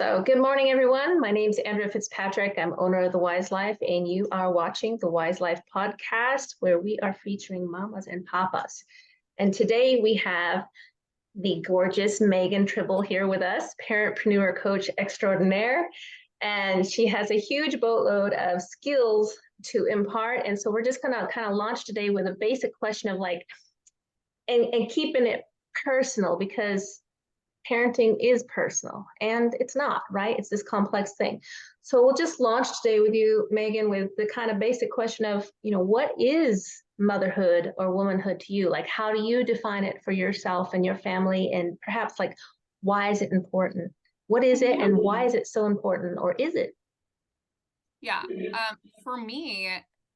So, good morning, everyone. My name is Andrea Fitzpatrick. I'm owner of The Wise Life, and you are watching The Wise Life podcast, where we are featuring mamas and papas. And today we have the gorgeous Megan Tribble here with us, parent-preneur coach extraordinaire. And she has a huge boatload of skills to impart. And so we're just going to kind of launch today with a basic question of and keeping it personal, because parenting is personal and it's not, right? It's this complex thing. So we'll just launch today with you, Megan, with the kind of basic question of, what is motherhood or womanhood to you? Like, how do you define it for yourself and your family? And perhaps why is it important? What is it and why is it so important, or is it? Yeah. For me,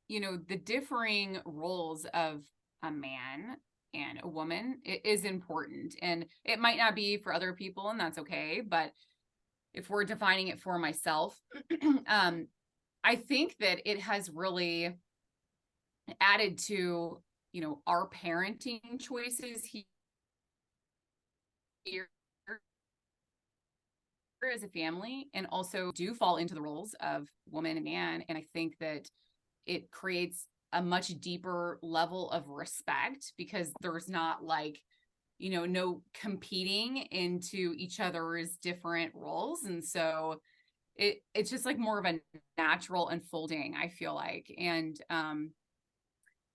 the differing roles of a man and a woman is important, and it might not be for other people, and that's okay. But if we're defining it for myself, I think that it has really added to, our parenting choices here as a family, and also do fall into the roles of woman and man. And I think that it creates a much deeper level of respect, because there's not no competing into each other's different roles. And so it's just like more of a natural unfolding, I feel like. And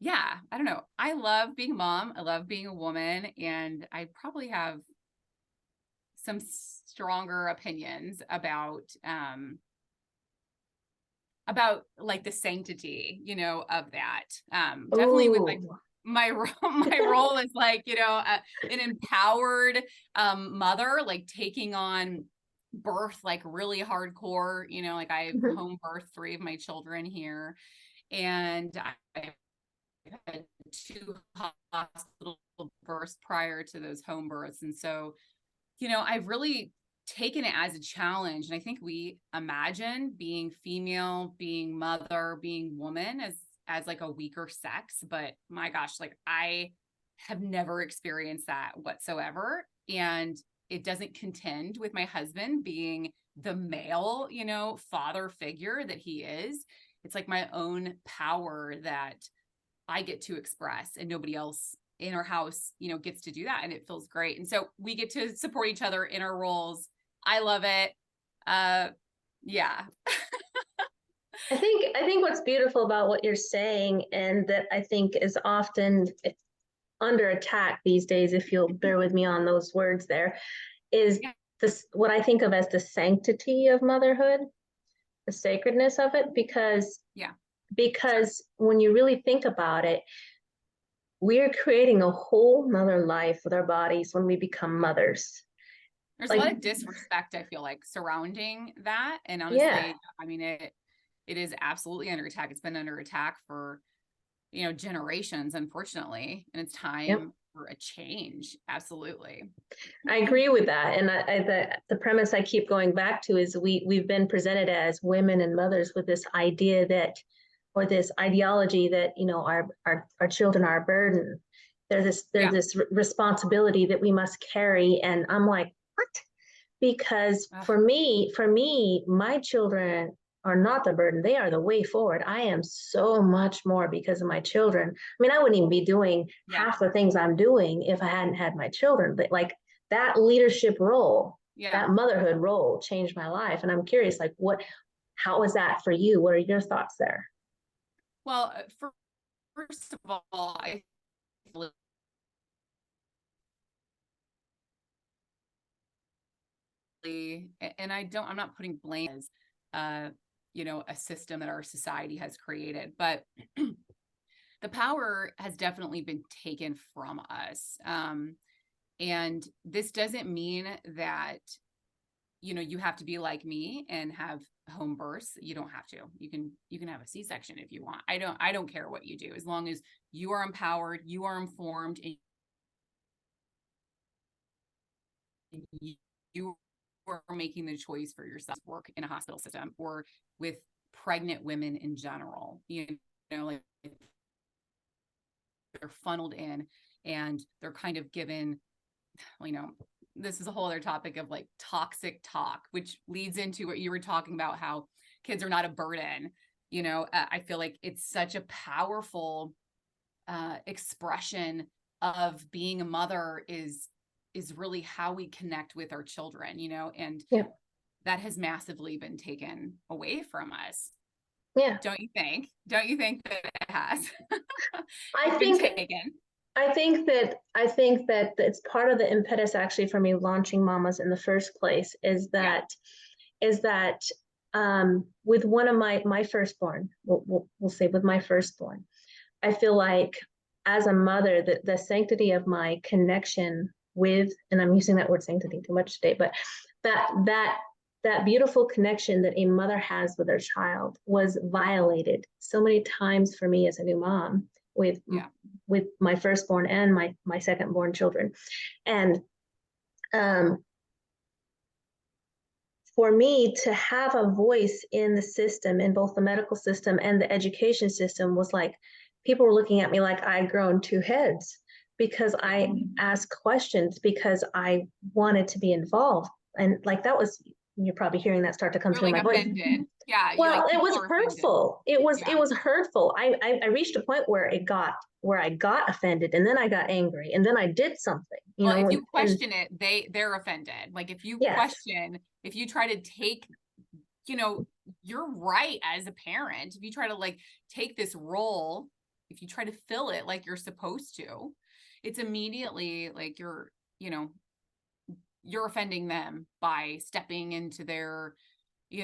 yeah, I don't know. I love being a mom. I love being a woman, and I probably have some stronger opinions about like the sanctity, of that. Definitely with my role is an empowered mother, like taking on birth, like really hardcore, like I've home birthed 3 of my children here, and I had 2 hospital births prior to those home births. And so, I've really taken it as a challenge. And I think we imagine being female, being mother, being woman as like a weaker sex, but my gosh, like I have never experienced that whatsoever. And it doesn't contend with my husband being the male, father figure that he is. It's like my own power that I get to express, and nobody else in our house, gets to do that. And it feels great. And so we get to support each other in our roles. I love it. Yeah. I think what's beautiful about what you're saying, and that I think is often under attack these days, if you'll bear with me on those words there, is this what I think of as the sanctity of motherhood, the sacredness of it, because when you really think about it, we're creating a whole nother life with our bodies when we become mothers. There's a lot of disrespect, I feel like, surrounding that. And honestly, I mean, it is absolutely under attack. It's been under attack for, generations, unfortunately. And it's time for a change. Absolutely. I agree with that. And the premise I keep going back to is we've been presented as women and mothers with this idea that, or this ideology that, our children are a burden. There's this responsibility that we must carry. And I'm like, what? Because for me, my children are not the burden. They are the way forward. I am so much more because of my children. I mean, I wouldn't even be doing half the things I'm doing if I hadn't had my children. But like that leadership role, that motherhood role changed my life. And I'm curious, how was that for you? What are your thoughts there? Well, first of all, and I'm not putting blame as, a system that our society has created, but the power has definitely been taken from us. And this doesn't mean that, you have to be like me and have home births. You don't have to. You can have a C-section if you want. I don't care what you do, as long as you are empowered, you are informed, and you are making the choice for yourself to work in a hospital system or with pregnant women in general. Like they're funneled in and they're kind of given, this is a whole other topic of like toxic talk, which leads into what you were talking about, how kids are not a burden. I feel like it's such a powerful expression of being a mother is really how we connect with our children, and Yeah. that has massively been taken away from us. Yeah. Don't you think that it has? I It's think been taken. I think that it's part of the impetus actually for me launching Mamas in the first place is that with one of my firstborn, we'll say with my firstborn, I feel like as a mother that the sanctity of my connection with, and I'm using that word sanctity too much today, but that beautiful connection that a mother has with her child was violated so many times for me as a new mom with my firstborn and my secondborn children. And for me to have a voice in the system, in both the medical system and the education system, was like people were looking at me like I'd grown two heads because I asked questions, because I wanted to be involved. And like that was, you're probably hearing that start to come You're through like my offended. voice. Yeah. Well, it was offended. hurtful. It was hurtful. I reached a point where I got offended, and then I got angry, and then I did something. Well, if you question it, they're offended. Like if you question, if you try to take, you're right as a parent. If you try to like take this role, if you try to fill it like you're supposed to, it's immediately like you're offending them by stepping into their, I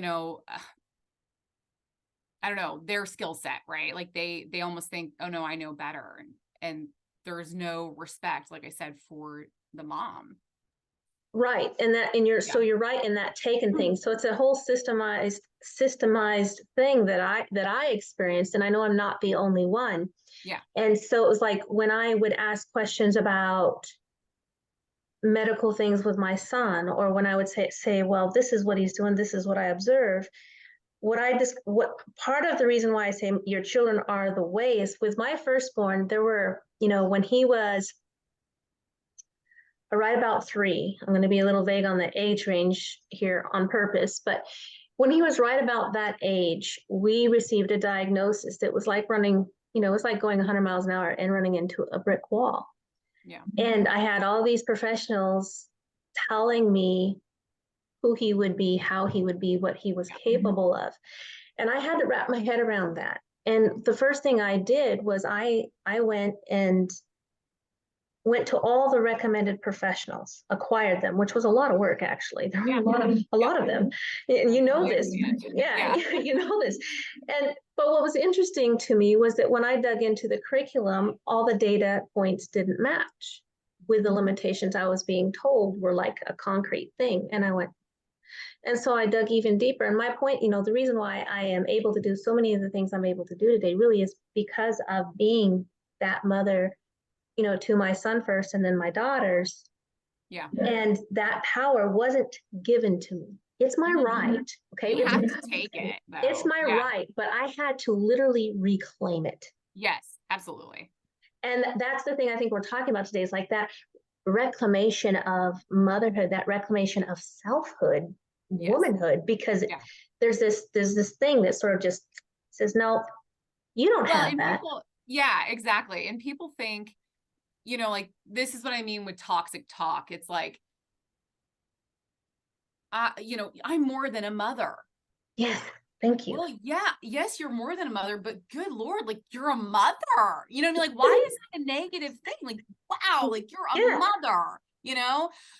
don't know, their skill set, right? Like they almost think, oh no, I know better. And there's no respect, like I said, for the mom. Right. So you're right in that taken thing. So it's a whole systemized thing that I experienced. And I know I'm not the only one. Yeah. And so it was like when I would ask questions about medical things with my son, or when I would say, well, this is what he's doing, this is what I observe. What part of the reason why I say your children are the way is with my firstborn, there were, when he was right about 3, I'm going to be a little vague on the age range here on purpose, but when he was right about that age, we received a diagnosis that was like running, it was like going 100 miles an hour and running into a brick wall. Yeah. And I had all these professionals telling me who he would be, how he would be, what he was capable of. And I had to wrap my head around that. And the first thing I did was I went to all the recommended professionals, acquired them, which was a lot of work actually. There were a lot of them. You know this. Yeah. You know this. But what was interesting to me was that when I dug into the curriculum, all the data points didn't match with the limitations I was being told were like a concrete thing. And I went, and so I dug even deeper. And my point, the reason why I am able to do so many of the things I'm able to do today really is because of being that mother, to my son first and then my daughters. Yeah. And that power wasn't given to me. It's my right. Okay. You have to take it, though. It's my right, but I had to literally reclaim it. Yes, absolutely. And that's the thing I think we're talking about today, is like that reclamation of motherhood, that reclamation of selfhood, womanhood, because there's this thing that sort of just says, no, you don't have that. Yeah, exactly. And people think, like, this is what I mean with toxic talk. It's like, I'm more than a mother. Yes. Thank you. Well, yeah, yes, you're more than a mother, but good Lord, like you're a mother, like, why is that a negative thing? Like, wow, like you're a mother,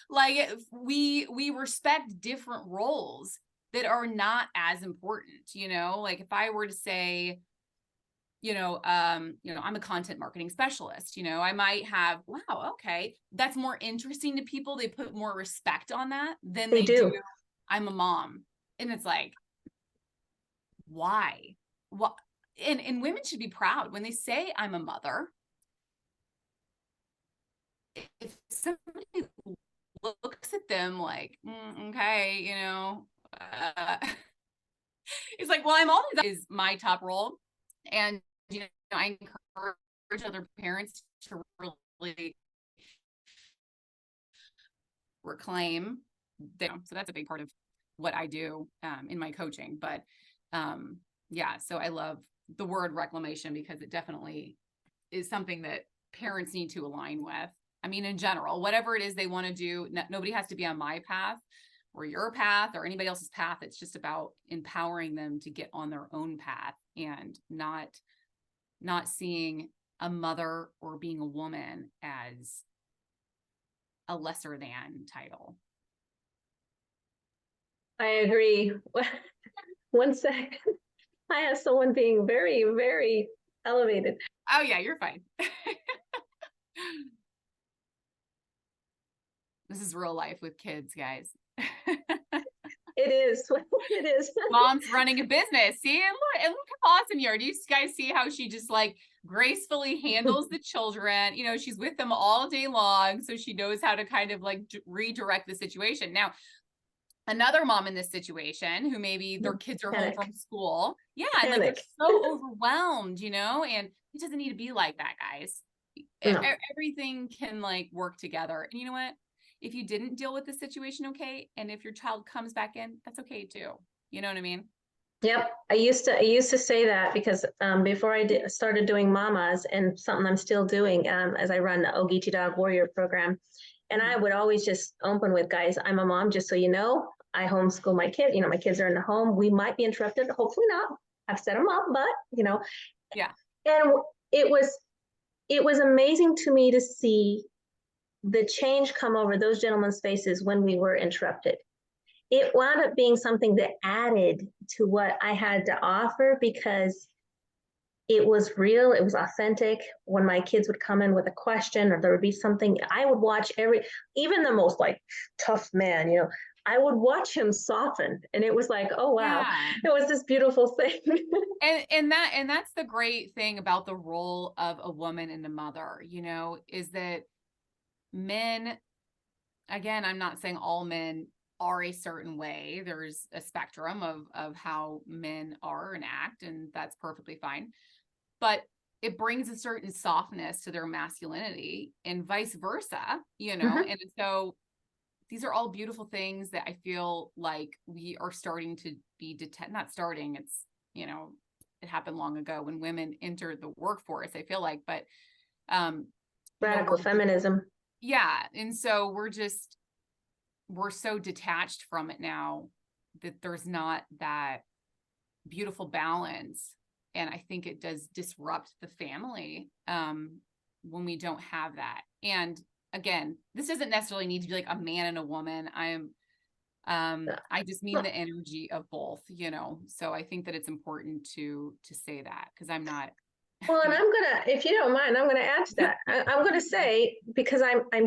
like we respect different roles that are not as important, like if I were to say, I'm a content marketing specialist, I might have, wow, okay, that's more interesting to people. They put more respect on that than they do. I'm a mom. And it's like, why? What? And women should be proud when they say I'm a mother. If somebody looks at them like, okay, it's like, well, I'm always, that is my top role. And, I encourage other parents to really reclaim them. So that's a big part of what I do in my coaching. But yeah, so I love the word reclamation because it definitely is something that parents need to align with. I mean, in general, whatever it is they want to do, nobody has to be on my path or your path or anybody else's path. It's just about empowering them to get on their own path and not seeing a mother or being a woman as a lesser than title. I agree. One second. I have someone being very, very elevated. Oh yeah, you're fine. This is real life with kids, guys. It is. It is. Mom's running a business. See, and look how awesome you are. Do you guys see how she just like gracefully handles the children? You know, she's with them all day long, so she knows how to kind of like redirect the situation. Now, another mom in this situation who maybe their kids are home from school. Yeah. And like they're so overwhelmed, you know, and it doesn't need to be like that, guys. No. Everything can like work together. And you know what? If you didn't deal with the situation, okay. And if your child comes back in, that's okay too. You know what I mean? Yep. I used to say that because before I started doing mamas, and something I'm still doing as I run the Ogeechee Dog Warrior program. And I would always just open with, guys, I'm a mom, just so you know. I homeschool my kids. You know, my kids are in the home. We might be interrupted. Hopefully not. I've set them up, but you know. Yeah. And it was amazing to me to see the change come over those gentlemen's faces when we were interrupted. It wound up being something that added to what I had to offer because it was real, it was authentic. When my kids would come in with a question or there would be something, I would watch even the most like tough man, you know, I would watch him soften, and it was like, oh wow, yeah. It was this beautiful thing. and that's the great thing about the role of a woman and a mother, you know, is that men, again, I'm not saying all men are a certain way. There's a spectrum of how men are and act, and that's perfectly fine. But it brings a certain softness to their masculinity and vice versa, you know? And so these are all beautiful things that I feel like we are starting to be not starting. It's, you know, it happened long ago when women entered the workforce, I feel like, but radical feminism. Yeah. And so we're so detached from it now that there's not that beautiful balance. And I think it does disrupt the family when we don't have that. And again, this doesn't necessarily need to be like a man and a woman. I just mean the energy of both, you know. So I think that it's important to say that, because I'm not. Well, and I'm gonna, if you don't mind, I'm gonna add to that. I'm gonna say, because I'm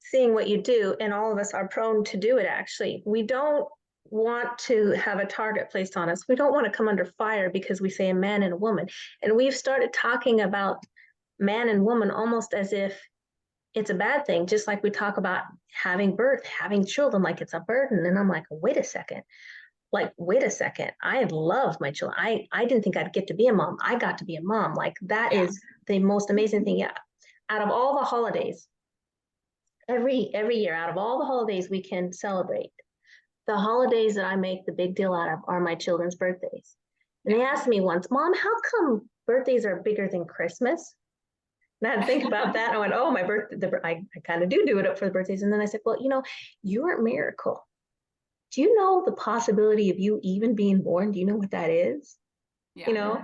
seeing what you do, and all of us are prone to do it. Actually, we don't want to have a target placed on us. We don't want to come under fire because we say a man and a woman, and we've started talking about man and woman almost as if it's a bad thing, just like we talk about having birth, having children, like it's a burden. And I'm like, wait a second. I love my children. I didn't think I'd get to be a mom. I got to be a mom. Like that is the most amazing thing. Yeah. Out of all the holidays, every year, out of all the holidays we can celebrate, the holidays that I make the big deal out of are my children's birthdays. And they asked me once, Mom, how come birthdays are bigger than Christmas? And I had to think about that. I went, oh, my birthday, I kind of do it up for the birthdays. And then I said, well, you know, you're a miracle. Do you know the possibility of you even being born? Do you know what that is? Yeah. You know,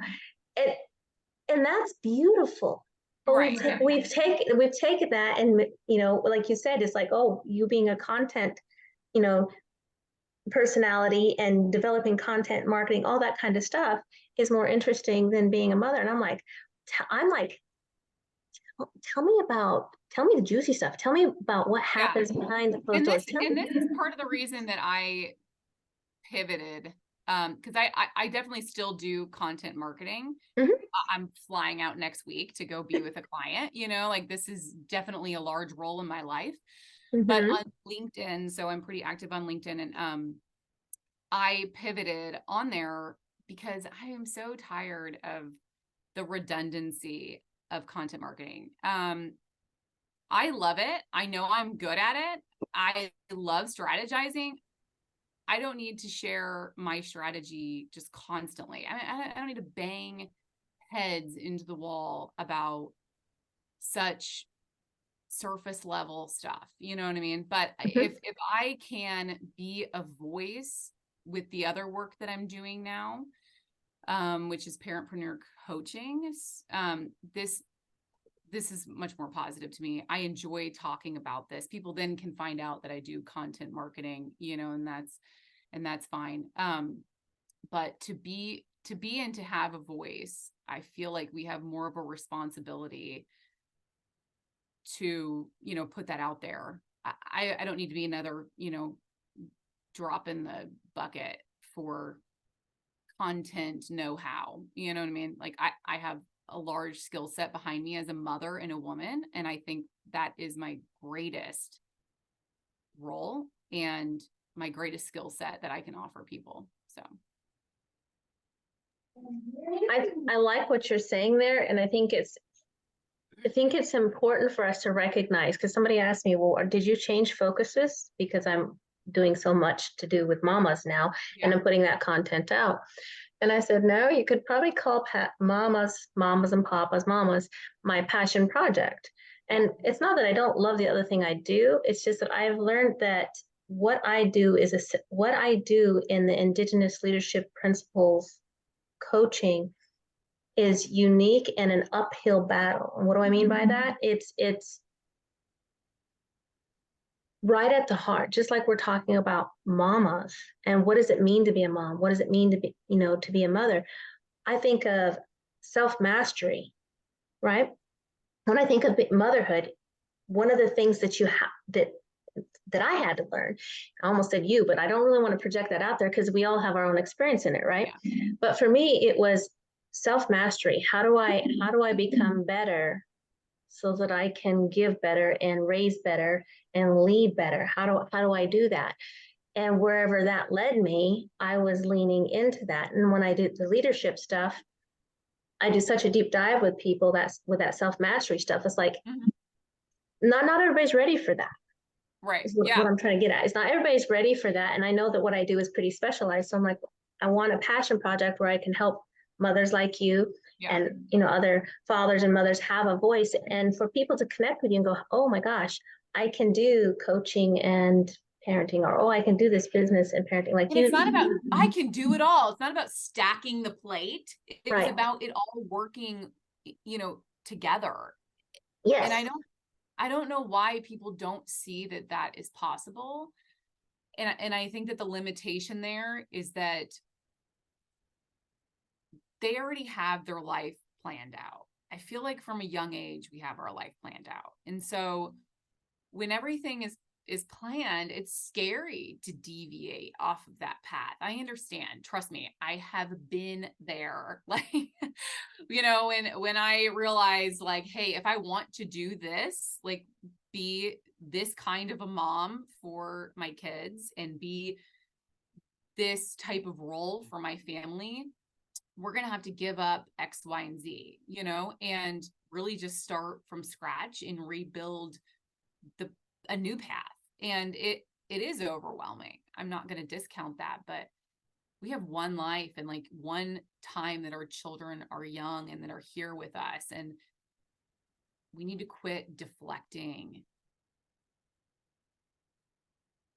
and that's beautiful. But right. we've taken that, and you know, like you said, it's like, oh, you being a content, you know, personality and developing content, marketing, all that kind of stuff is more interesting than being a mother. And I'm like, tell me the juicy stuff. Tell me about what happens behind the closed doors. And this is part of the reason that I pivoted, because I definitely still do content marketing. I'm flying out next week to go be with a client, you know, like this is definitely a large role in my life. But on LinkedIn, so I'm pretty active on LinkedIn, and I pivoted on there because I am so tired of the redundancy of content marketing. I love it. I know I'm good at it. I love strategizing. I don't need to share my strategy just constantly. I don't need to bang heads into the wall about such surface level stuff. You know what I mean? But if I can be a voice with the other work that I'm doing now, which is Parent-preneur coaching, this is much more positive to me. I enjoy talking about this. People then can find out that I do content marketing, you know, and that's fine. But to be and to have a voice, I feel like we have more of a responsibility to, you know, put that out there. I don't need to be another, you know, drop in the bucket for content know-how. You know what I mean? Like I have a large skill set behind me as a mother and a woman. And I think that is my greatest role and my greatest skill set that I can offer people. So I like what you're saying there. And I think it's important for us to recognize, because somebody asked me, well, did you change focuses? Because I'm doing so much to do with mamas now, and I'm putting that content out. And I said, no, you could probably call mamas and papas, mamas, my passion project. And it's not that I don't love the other thing I do. It's just that I've learned that what I do in the Indigenous Leadership Principles coaching is unique and an uphill battle. And what do I mean by that? It's right at the heart, just like we're talking about mamas and what does it mean to be a mom? What does it mean to be, you know, to be a mother? I think of self-mastery, right? When I think of motherhood, one of the things that you have that I had to learn, I almost said you, but I don't really want to project that out there because we all have our own experience in it, right? Yeah. But for me, it was self-mastery. How do I become better so that I can give better and raise better and lead better? How do I do that? And wherever that led me, I was leaning into that. And when I did the leadership stuff, I do such a deep dive with people with that self-mastery stuff. It's like, not everybody's ready for that. Right. What I'm trying to get at is not everybody's ready for that. And I know that what I do is pretty specialized. So I'm like, I want a passion project where I can help mothers like you and, you know, other fathers and mothers have a voice, and for people to connect with you and go, oh my gosh, I can do coaching and parenting, or, oh, I can do this business and parenting. Like, and it's not about, I can do it all. It's not about stacking the plate. It's about it all working, you know, together. Yes. And I don't know why people don't see that that is possible. And I think that the limitation there is that they already have their life planned out. I feel like from a young age, we have our life planned out. And so when everything is planned, it's scary to deviate off of that path. I understand. Trust me, I have been there. Like, you know, when I realized, like, hey, if I want to do this, like, be this kind of a mom for my kids and be this type of role for my family, we're going to have to give up X, Y, and Z, you know, and really just start from scratch and rebuild a new path. And it is overwhelming. I'm not going to discount that, but we have one life and like one time that our children are young and that are here with us. And we need to quit deflecting,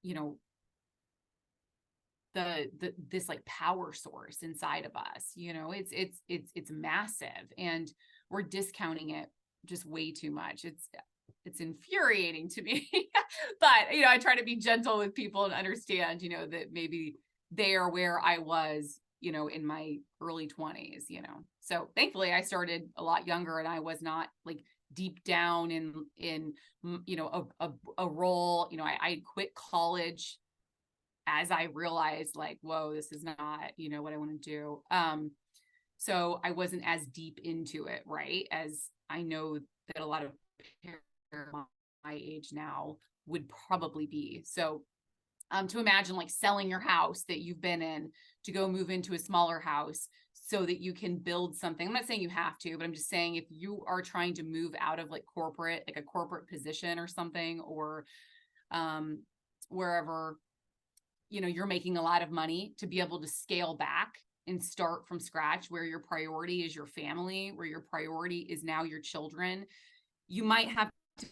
you know, this like power source inside of us. You know, it's massive, and we're discounting it just way too much. It's infuriating to me. But, you know, I try to be gentle with people and understand, you know, that maybe they are where I was, you know, in my early 20s, you know. So thankfully I started a lot younger, and I was not like deep down in you know, a role. You know, I quit college as I realized, like, whoa, this is not, you know, what I want to do. So I wasn't as deep into it, right, as I know that a lot of parents my age now would probably be. So to imagine like selling your house that you've been in to go move into a smaller house so that you can build something. I'm not saying you have to, but I'm just saying if you are trying to move out of like corporate, like a corporate position or something, or wherever, you know, you're making a lot of money, to be able to scale back and start from scratch, where your priority is your family, where your priority is now your children, you might have to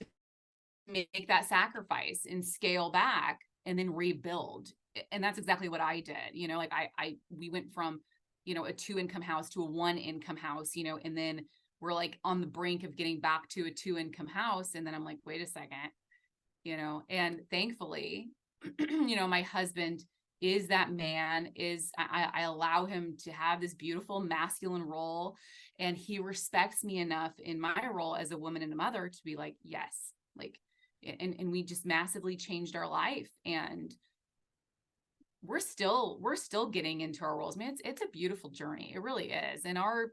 make that sacrifice and scale back and then rebuild. And that's exactly what I did. You know, like we went from, you know, a 2-income house to a 1-income house, you know, and then we're like on the brink of getting back to a 2-income house. And then I'm like, wait a second, you know, and thankfully, you know, my husband is that man, I allow him to have this beautiful masculine role, and he respects me enough in my role as a woman and a mother to be like, yes, like, and we just massively changed our life, and we're still getting into our roles. Man, it's a beautiful journey. It really is. And our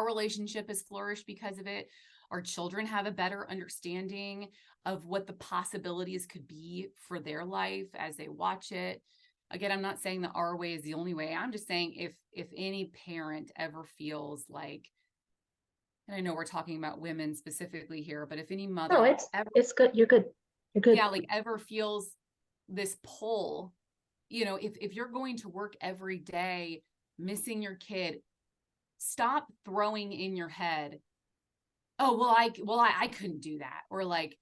relationship has flourished because of it. Our children have a better understanding of what the possibilities could be for their life as they watch it. Again, I'm not saying that our way is the only way. I'm just saying if any parent ever feels like, and I know we're talking about women specifically here, but if any mother it's good. You're good. You're good. Yeah, like ever feels this pull, you know, if you're going to work every day, missing your kid, stop throwing in your head, oh, well, I couldn't do that. Or like,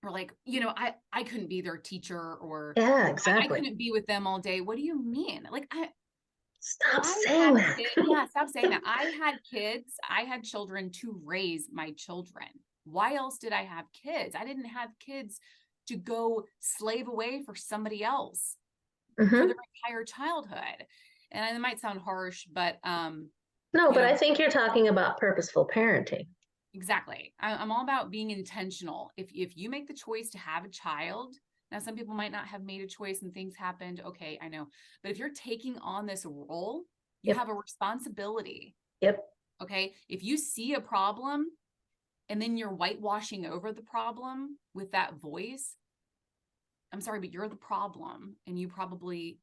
or like, you know, I couldn't be their teacher, or Yeah, I exactly. couldn't be with them all day. What do you mean? Like, Stop I saying had that. yeah, stop saying that. I had kids. I had children to raise my children. Why else did I have kids? I didn't have kids to go slave away for somebody else for their entire childhood. And it might sound harsh, but No, but know, I think you're talking about purposeful parenting. exactly. I'm all about being intentional. If you make the choice to have a child, now some people might not have made a choice and things happened. Okay, I know. But if you're taking on this role, you have a responsibility. Yep. Okay. If you see a problem and then you're whitewashing over the problem with that voice, I'm sorry, but you're the problem, and you probably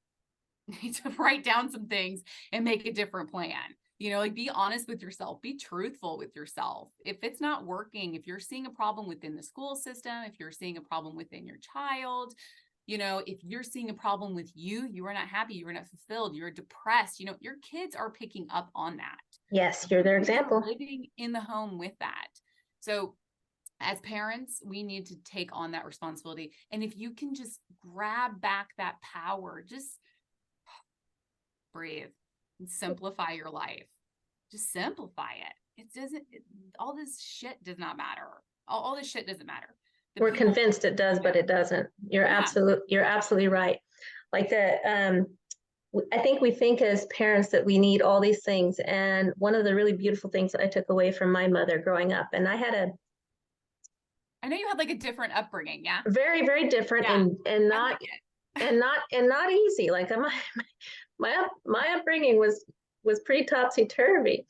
need to write down some things and make a different plan. You know, like, be honest with yourself, be truthful with yourself. If it's not working, if you're seeing a problem within the school system, if you're seeing a problem within your child, you know, if you're seeing a problem with you, you are not happy, you are not fulfilled, you're depressed, you know, your kids are picking up on that. Yes, you're their example. Living in the home with that. So as parents, we need to take on that responsibility. And if you can just grab back that power, just breathe and simplify your life. Just simplify it. It doesn't, all this shit does not matter. All this shit doesn't matter. We're convinced it does, but it doesn't. You're absolutely right. Like I think we think as parents that we need all these things. And one of the really beautiful things that I took away from my mother growing up, and I know you had like a different upbringing. Yeah. Very, very different, and not easy. Like my upbringing was pretty topsy-turvy.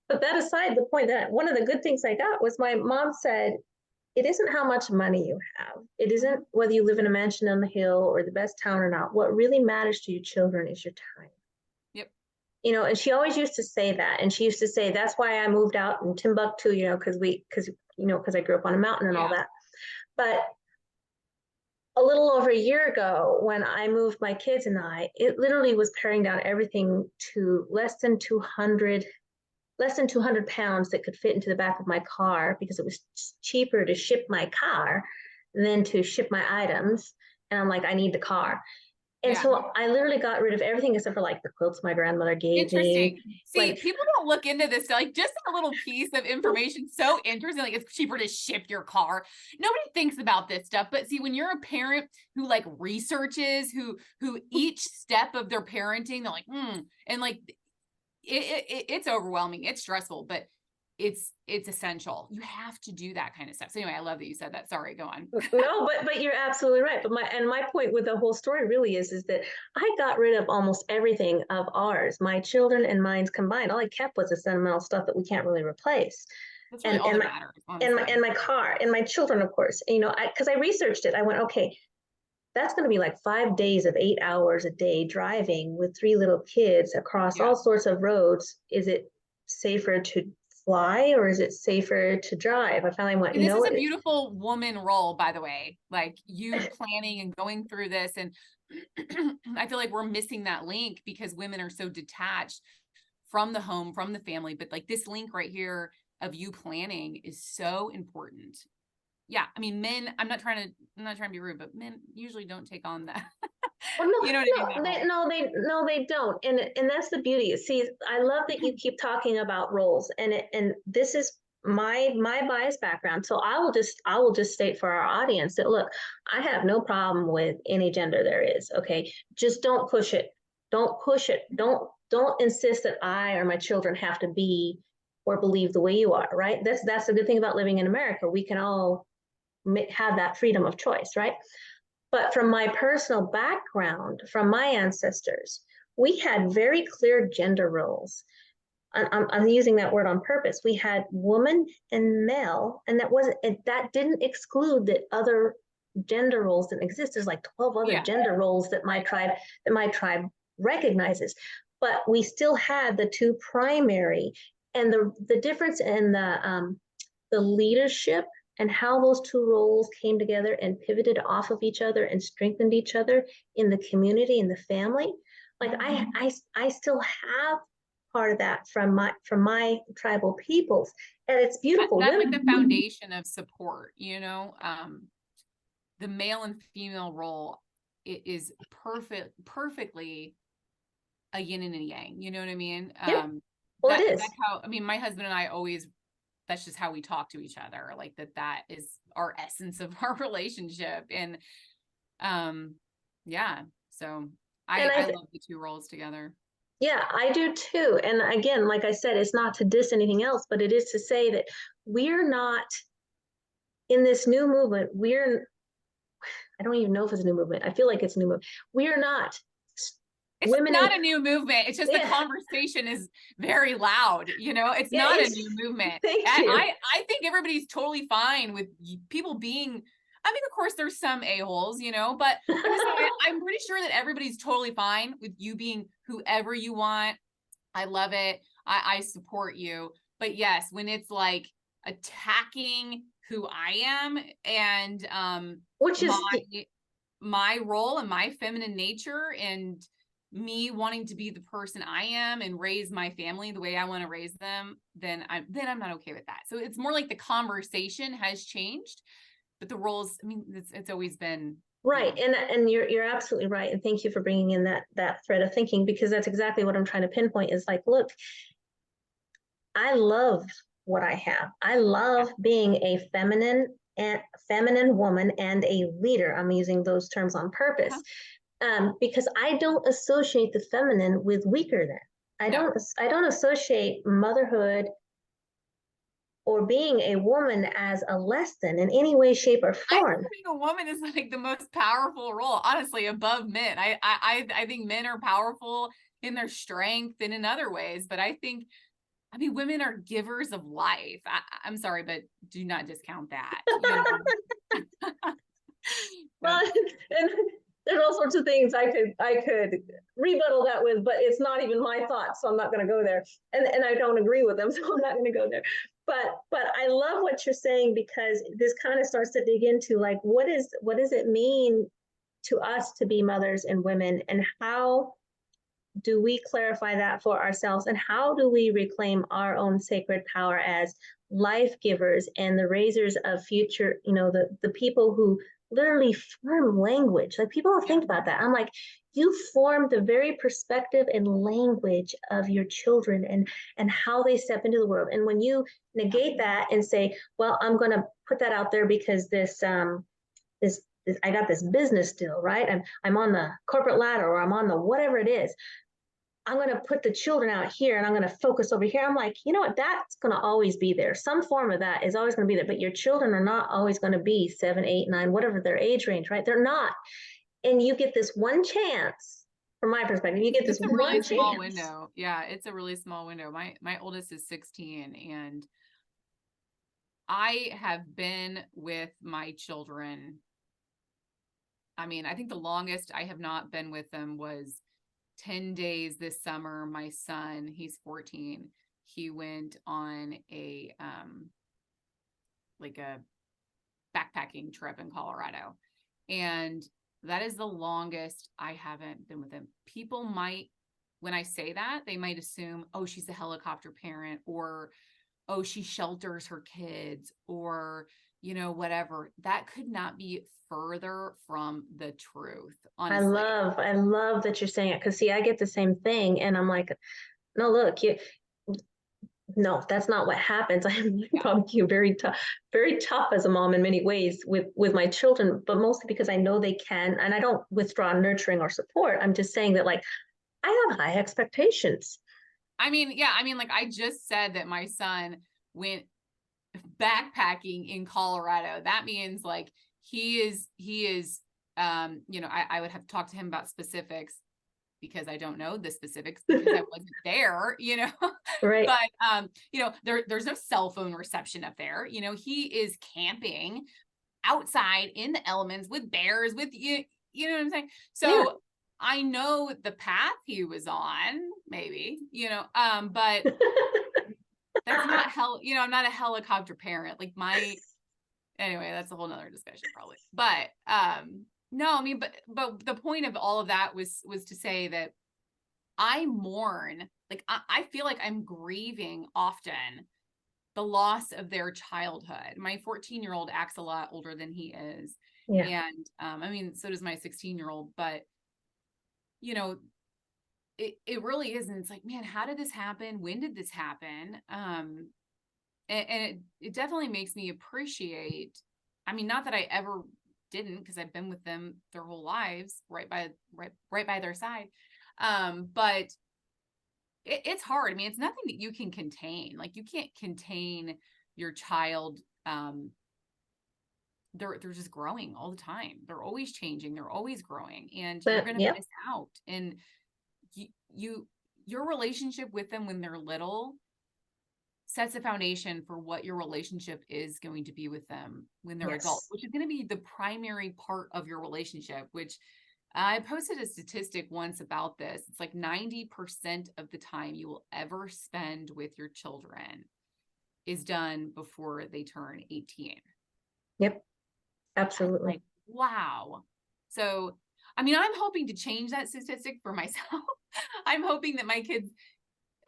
But that aside, the point that one of the good things I got was my mom said, it isn't how much money you have. It isn't whether you live in a mansion on the hill or the best town or not. What really matters to you children is your time. Yep. You know, and she always used to say that. And she used to say, that's why I moved out in Timbuktu, you know, because I grew up on a mountain and all that. But a little over a year ago, when I moved my kids and it literally was paring down everything to less than 200 pounds that could fit into the back of my car, because it was cheaper to ship my car than to ship my items. And I'm like, I need the car. And so I literally got rid of everything except for like the quilts my grandmother gave me. See, like, people don't look into this, like, just a little piece of information, so interesting. Like, it's cheaper to ship your car. Nobody thinks about this stuff. But see, when you're a parent who like researches, who each step of their parenting, they're like, and like, it's overwhelming, it's stressful, but it's essential. You have to do that kind of stuff. So anyway, I love that you said that. Sorry, go on. No, but you're absolutely right. But my point with the whole story really is that I got rid of almost everything of ours, my children and mine's combined. All I kept was the sentimental stuff that we can't really replace. That's really all that matters, honestly. And my car and my children, of course. You know, because I researched it. I went, okay, that's going to be like 5 days of 8 hours a day driving with 3 little kids across all sorts of roads. Is it safer to fly or is it safer to drive? I finally went, And you this know is what? a beautiful woman role, by the way, like you planning and going through this. And I feel like we're missing that link because women are so detached from the home, from the family. But like this link right here of you planning is so important. Yeah. I mean, men, I'm not trying to be rude, but men usually don't take on that. Well, no, You know what I mean? That role. no, they don't, and that's the beauty. See, I love that you keep talking about roles, and this is my bias background. So I will just state for our audience that look, I have no problem with any gender there is. Okay, just don't push it. Don't push it. Don't insist that I or my children have to be or believe the way you are. Right. That's the good thing about living in America. We can all have that freedom of choice. Right. But from my personal background, from my ancestors, we had very clear gender roles. I'm using that word on purpose. We had woman and male, and that didn't exclude that other gender roles didn't exist. There's like 12 other gender roles that my tribe recognizes. But we still had the two primary, and the difference in the leadership and how those two roles came together and pivoted off of each other and strengthened each other in the community, in the family. Like I still have part of that from my tribal peoples, and it's beautiful. That's like the foundation of support, you know. The male and female role is perfectly a yin and a yang, you know what I mean? Yeah. Well, it is. That's how, I mean, my husband and I always, that's just how we talk to each other. Like that is our essence of our relationship. And yeah, so I love the two roles together. Yeah, I do too. And again, like I said, it's not to diss anything else, but it is to say that we're not in this new movement. I don't even know if it's a new movement. I feel like it's a new movement. We are not It's not a new movement. It's just the conversation is very loud. You know, it's not a new movement. Thank you. I think everybody's totally fine with people being, I mean, of course, there's some a-holes, you know, but I'm pretty sure that everybody's totally fine with you being whoever you want. I love it. I support you. But yes, when it's like attacking who I am and which is my role and my feminine nature and me wanting to be the person I am and raise my family the way I want to raise them, then I'm not okay with that. So it's more like the conversation has changed, but the roles, I mean, it's always been right. And you're absolutely right. And thank you for bringing in that thread of thinking, because that's exactly what I'm trying to pinpoint is like, look, I love what I have. I love being a feminine woman and a leader. I'm using those terms on purpose. Because I don't associate the feminine with weaker than. I don't associate motherhood or being a woman as a less than in any way, shape, or form. I think being a woman is like the most powerful role, honestly, above men. I think men are powerful in their strength and in other ways, but I mean, women are givers of life. I'm sorry, but do not discount that. You know? Well, and there's all sorts of things I could rebuttal that with, but it's not even my thoughts, so I'm not going to go there. And I don't agree with them, so I'm not going to go there. But I love what you're saying, because this kind of starts to dig into like what does it mean to us to be mothers and women, and how do we clarify that for ourselves, and how do we reclaim our own sacred power as life givers and the raisers of future, you know, the people who literally form language. Like people don't think about that. I'm like, you form the very perspective and language of your children and how they step into the world. And when you negate that and say, well, I'm going to put that out there because this I got this business deal, right? I'm on the corporate ladder, or I'm on the whatever it is. I'm going to put the children out here and I'm going to focus over here. I'm like, you know what? That's going to always be there. Some form of that is always going to be there, but your children are not always going to be 7, 8, 9, whatever their age range, right? They're not. And you get this one chance, from my perspective, you get this one really chance. Small window. Yeah, it's a really small window. My oldest is 16, and I have been with my children I mean, I think the longest I have not been with them was 10 days this summer. My son, he's 14. He went on a like a backpacking trip in Colorado. And that is the longest I haven't been with him. People might, when I say that, they might assume, oh, she's a helicopter parent, or oh, she shelters her kids, or, you know, whatever. That could not be further from the truth, honestly. I love that you're saying it, because see, I get the same thing, and I'm like, no, look, no, that's not what happens. I'm Yeah. probably very tough as a mom in many ways with my children, but mostly because I know they can, and I don't withdraw nurturing or support. I'm just saying that, like, I have high expectations. I mean, yeah, I mean, like I just said that my son went backpacking in Colorado. That means like he is, you know, I would have to talk to him about specifics because I don't know the specifics because I wasn't there, you know. Right. But you know, there's no cell phone reception up there. You know, he is camping outside in the elements with bears, with you know what I'm saying? So Yeah. I know the path he was on, maybe, you know, but that's not you know, I'm not a helicopter parent. Like anyway, that's a whole nother discussion probably. But no, I mean, but the point of all of that was to say that I mourn, like I feel like I'm grieving often the loss of their childhood. My 14-year-old acts a lot older than he is. Yeah. And I mean, so does my 16-year-old, but you know, it really is. And it's like, man, how did this happen? When did this happen? And it definitely makes me appreciate, I mean, not that I ever didn't, because I've been with them their whole lives, right by their side. But it's hard. I mean, it's nothing that you can contain. Like you can't contain your child. They're just growing all the time. They're always changing. They're always growing, and you're But going to yeah, miss out. And your relationship with them when they're little sets a foundation for what your relationship is going to be with them when they're adults, yes. which is going to be the primary part of your relationship, which I posted a statistic once about this. It's like 90% of the time you will ever spend with your children is done before they turn 18. Yep. Absolutely. Like, wow. So, I mean, I'm hoping to change that statistic for myself. I'm hoping that my kids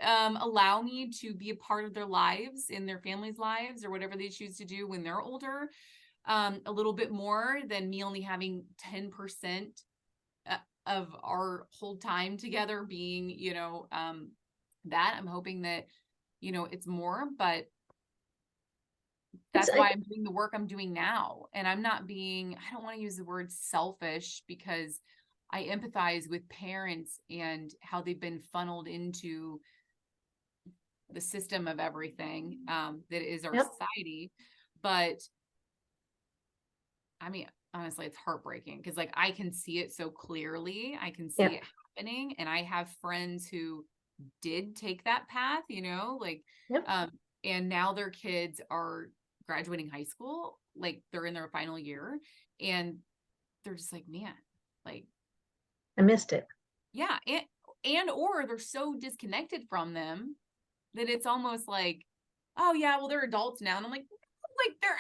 allow me to be a part of their lives, in their families' lives, or whatever they choose to do when they're older, a little bit more than me only having 10% of our whole time together being, you know, that. I'm hoping that, you know, it's more, but that's why I'm doing the work I'm doing now. And I'm not being, I don't want to use the word selfish, because I empathize with parents and how they've been funneled into the system of everything that is our Yep. society. But I mean, honestly, it's heartbreaking because like I can see it so clearly. I can see Yep. it happening. And I have friends who did take that path, you know, like, Yep. and now their kids are graduating high school, like they're in their final year, and they're just like, man, like, I missed it. yeah, and or they're so disconnected from them that it's almost like, oh yeah, well they're adults now, and I'm like they're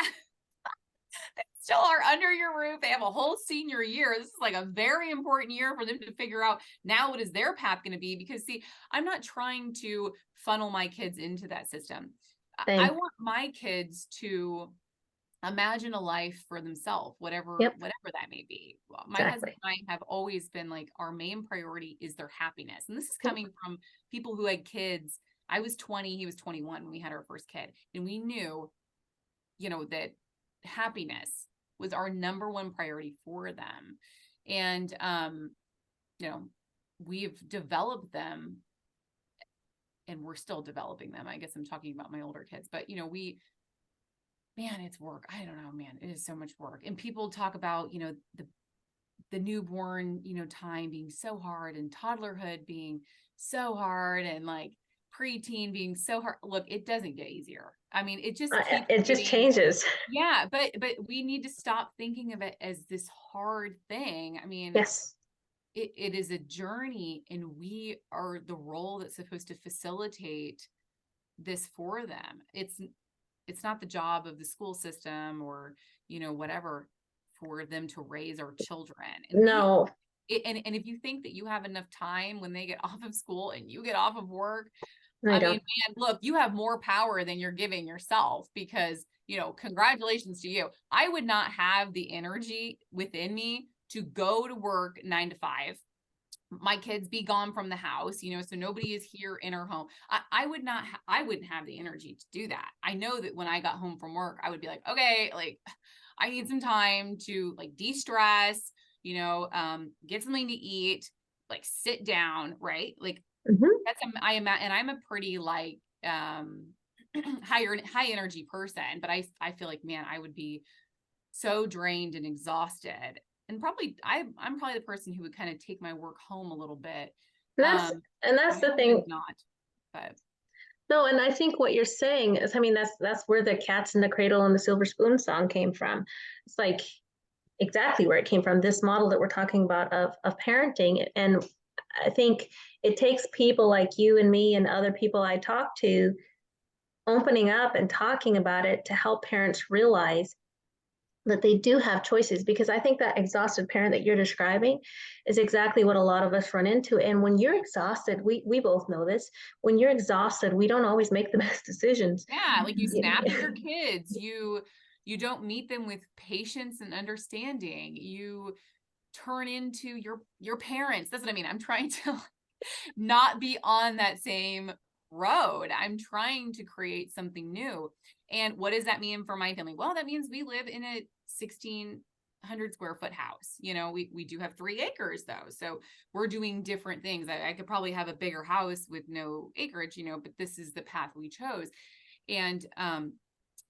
they still are under your roof. They have a whole senior year. This is like a very important year for them to figure out now what is their path going to be. Because see, I'm not trying to funnel my kids into that system. I Same. want my kids to imagine a life for themselves, whatever Yep. that may be. Well, my husband Exactly. and I have always been like, our main priority is their happiness. And this is Yep. coming from people who had kids. I was 20, he was 21 when we had our first kid. And we knew, you know, that happiness was our number one priority for them. And you know, we've developed them, and we're still developing them. I guess I'm talking about my older kids, but you know, man, it's work. I don't know, man, it is so much work. And people talk about, you know, the newborn, you know, time being so hard, and toddlerhood being so hard, and like preteen being so hard. Look, it doesn't get easier. I mean, it just keeps It just changes. yeah, but we need to stop thinking of it as this hard thing. I mean, Yes. it is a journey, and we are the role that's supposed to facilitate this for them. It's not the job of the school system or, whatever, for them to raise our children. And No, and if you think that you have enough time when they get off of school and you get off of work, I I don't. mean, man, look, you have more power than you're giving yourself, because, congratulations to you. I would not have the energy within me to go to work 9 to 5. My kids be gone from the house, so nobody is here in our home. I wouldn't have the energy to do that. I know that when I got home from work, I would be like, okay, like I need some time to like de-stress, get something to eat, like sit down, right? Like and I'm a pretty like high energy person, but I feel like, man, I would be so drained and exhausted. And probably I'm probably the person who would kind of take my work home a little bit. And that's the thing. Not, but no, and I think what you're saying is, I mean, that's where the Cats in the Cradle and the Silver Spoon song came from. It's like exactly where it came from, this model that we're talking about of parenting. And I think it takes people like you and me and other people I talk to opening up and talking about it to help parents realize that they do have choices, because I think that exhausted parent that you're describing is exactly what a lot of us run into. And when you're exhausted, we both know this, when you're exhausted, we don't always make the best decisions. yeah, like you snap at your kids, you don't meet them with patience and understanding, you turn into your parents. That's what I mean. I'm trying to not be on that same road. I'm trying to create something new. And what does that mean for my family? Well, that means we live in a 1,600 square foot house. We do have 3 acres though. So we're doing different things. I could probably have a bigger house with no acreage, but this is the path we chose. And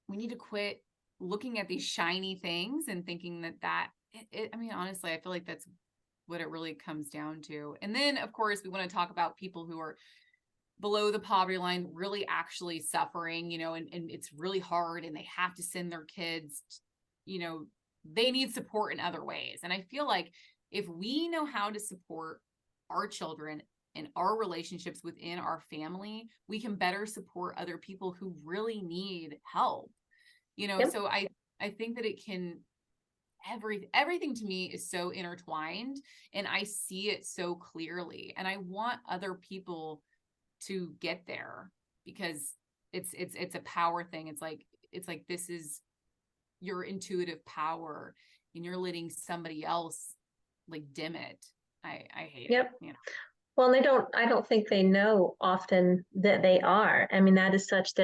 we need to quit looking at these shiny things and thinking I mean, honestly, I feel like that's what it really comes down to. And then of course we want to talk about people who are below the poverty line, really actually suffering, and it's really hard, and they have to send their kids, they need support in other ways. And I feel like if we know how to support our children and our relationships within our family, we can better support other people who really need help. Yep. So I think that it can, everything to me is so intertwined, and I see it so clearly, and I want other people to get there, because it's a power thing. It's like this is your intuitive power, and you're letting somebody else like dim it. I hate Yep. it. Well, I don't think they know often that they are. I mean, that is such